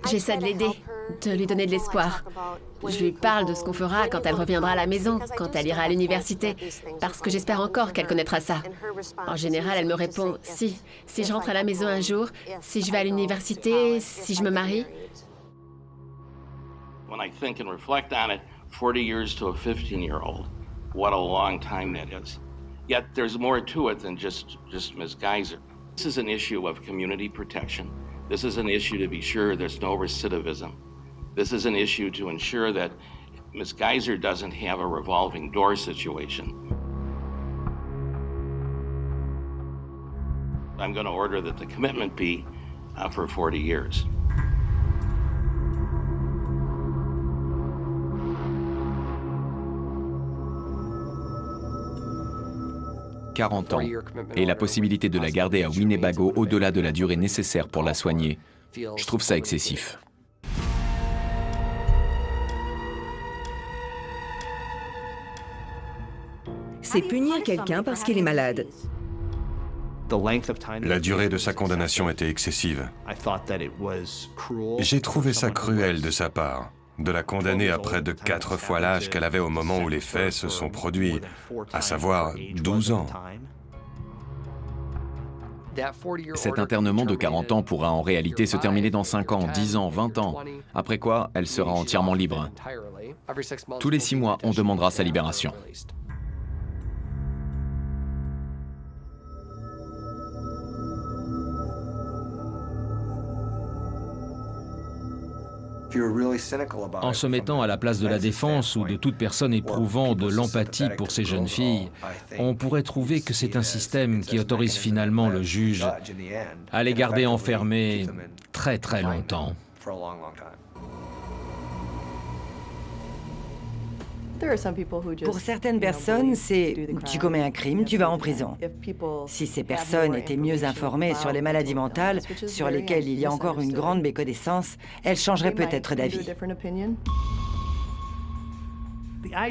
S13: J'essaie de l'aider, de lui donner de l'espoir. Je lui parle de ce qu'on fera quand elle reviendra à la maison, quand elle ira à l'université, parce que j'espère encore qu'elle connaîtra ça. En général, elle me répond, si je rentre à la maison un jour, si je vais à l'université, si je me marie.
S10: When I think and reflect on it, 40 years to a 15-year-old, what a long time that is. Yet there's more to it than just Ms. Geiser. This is an issue of community protection. This is an issue to be sure there's no recidivism. This is an issue to ensure that Ms. Geiser doesn't have a revolving door situation. I'm going to order that the commitment be for 40 years.
S3: « 40 ans, et la possibilité de la garder à Winnebago au-delà de la durée nécessaire pour la soigner, je trouve ça excessif. »
S6: C'est punir quelqu'un parce qu'il est malade.
S5: La durée de sa condamnation était excessive. J'ai trouvé ça cruel de sa part, de la condamner à près de 4 fois l'âge qu'elle avait au moment où les faits se sont produits, à savoir 12 ans.
S3: Cet internement de 40 ans pourra en réalité se terminer dans 5 ans, 10 ans, 20 ans, après quoi elle sera entièrement libre. Tous les 6 mois, on demandera sa libération.
S1: En se mettant à la place de la défense ou de toute personne éprouvant de l'empathie pour ces jeunes filles, on pourrait trouver que c'est un système qui autorise finalement le juge à les garder enfermés très très longtemps.
S4: Pour certaines personnes, c'est « tu commets un crime, tu vas en prison ». Si ces personnes étaient mieux informées sur les maladies mentales, sur lesquelles il y a encore une grande méconnaissance, elles changeraient peut-être d'avis.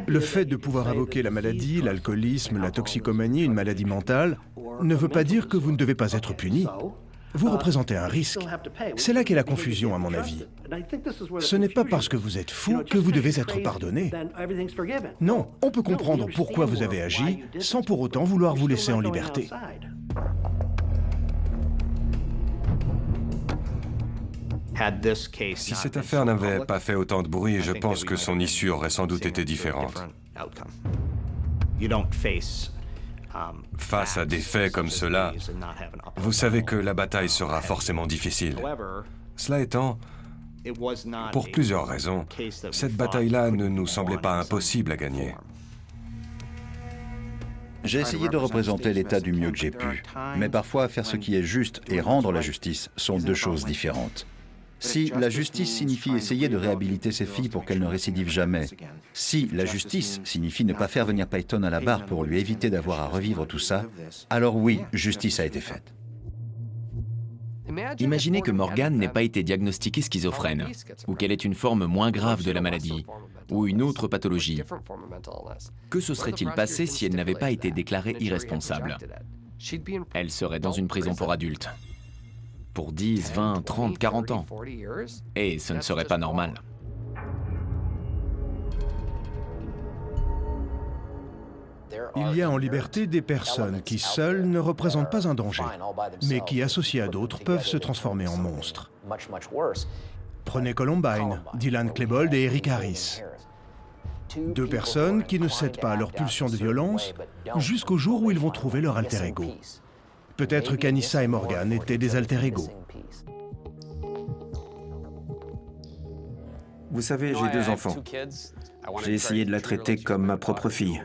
S7: Le fait de pouvoir invoquer la maladie, l'alcoolisme, la toxicomanie, une maladie mentale, ne veut pas dire que vous ne devez pas être puni. Vous représentez un risque. C'est là qu'est la confusion, à mon avis. Ce n'est pas parce que vous êtes fou que vous devez être pardonné. Non, on peut comprendre pourquoi vous avez agi sans pour autant vouloir vous laisser en liberté.
S5: Si cette affaire n'avait pas fait autant de bruit, je pense que son issue aurait sans doute été différente. Face à des faits comme cela, vous savez que la bataille sera forcément difficile. Cela étant, pour plusieurs raisons, cette bataille-là ne nous semblait pas impossible à gagner.
S8: J'ai essayé de représenter l'État du mieux que j'ai pu, mais parfois faire ce qui est juste et rendre la justice sont deux choses différentes. Si la justice signifie essayer de réhabiliter ces filles pour qu'elles ne récidivent jamais, si la justice signifie ne pas faire venir Peyton à la barre pour lui éviter d'avoir à revivre tout ça, alors oui, justice a été faite.
S3: Imaginez que Morgan n'ait pas été diagnostiquée schizophrène, ou qu'elle ait une forme moins grave de la maladie, ou une autre pathologie. Que se serait-il passé si elle n'avait pas été déclarée irresponsable? Elle serait dans une prison pour adultes. Pour 10, 20, 30, 40 ans. Et ce ne serait pas normal.
S7: Il y a en liberté des personnes qui, seules, ne représentent pas un danger, mais qui, associées à d'autres, peuvent se transformer en monstres. Prenez Columbine, Dylan Klebold et Eric Harris. Deux personnes qui ne cèdent pas à leur pulsion de violence jusqu'au jour où ils vont trouver leur alter ego. Peut-être qu'Anissa et Morgan étaient des alter ego.
S2: Vous savez, j'ai 2 enfants. J'ai essayé de la traiter comme ma propre fille.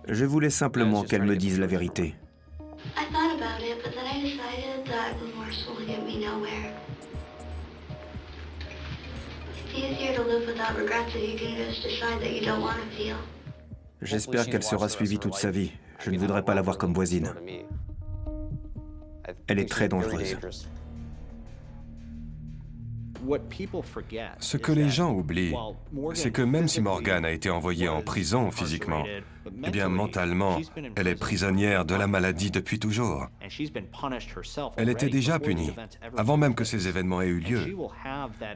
S2: Je voulais simplement qu'elle me dise la vérité. J'espère qu'elle sera suivie toute sa vie. Je ne voudrais pas la voir comme voisine. Elle est très dangereuse.
S5: Ce que les gens oublient, c'est que même si Morgan a été envoyée en prison physiquement, eh bien mentalement, elle est prisonnière de la maladie depuis toujours. Elle était déjà punie, avant même que ces événements aient eu lieu.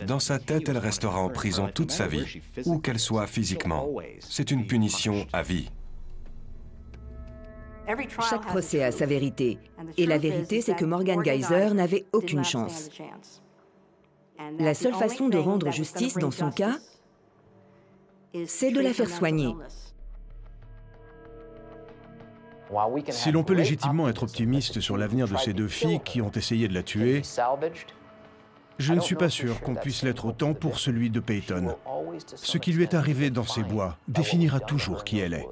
S5: Dans sa tête, elle restera en prison toute sa vie, où qu'elle soit physiquement. C'est une punition à vie.
S6: Chaque procès a sa vérité. Et la vérité, c'est que Morgan Geyser n'avait aucune chance. La seule façon de rendre justice dans son cas, c'est de la faire soigner.
S7: Si l'on peut légitimement être optimiste sur l'avenir de ces 2 filles qui ont essayé de la tuer, je ne suis pas sûr qu'on puisse l'être autant pour celui de Peyton. Ce qui lui est arrivé dans ces bois définira toujours qui elle est.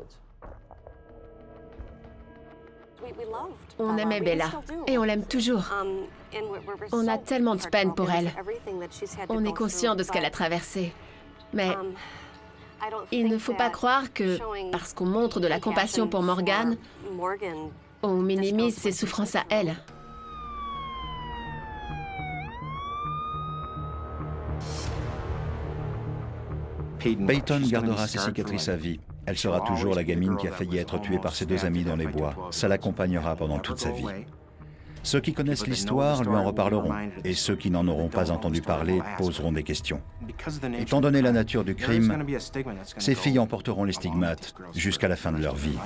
S13: On aimait Bella, et on l'aime toujours. On a tellement de peine pour elle. On est conscient de ce qu'elle a traversé. Mais il ne faut pas croire que, parce qu'on montre de la compassion pour Morgan, on minimise ses souffrances à elle.
S8: Peyton gardera ses cicatrices à vie. Elle sera toujours la gamine qui a failli être tuée par ses 2 amis dans les bois. Ça l'accompagnera pendant toute sa vie. Ceux qui connaissent l'histoire lui en reparleront, et ceux qui n'en auront pas entendu parler poseront des questions. Étant donné la nature du crime, ces filles en porteront les stigmates jusqu'à la fin de leur vie.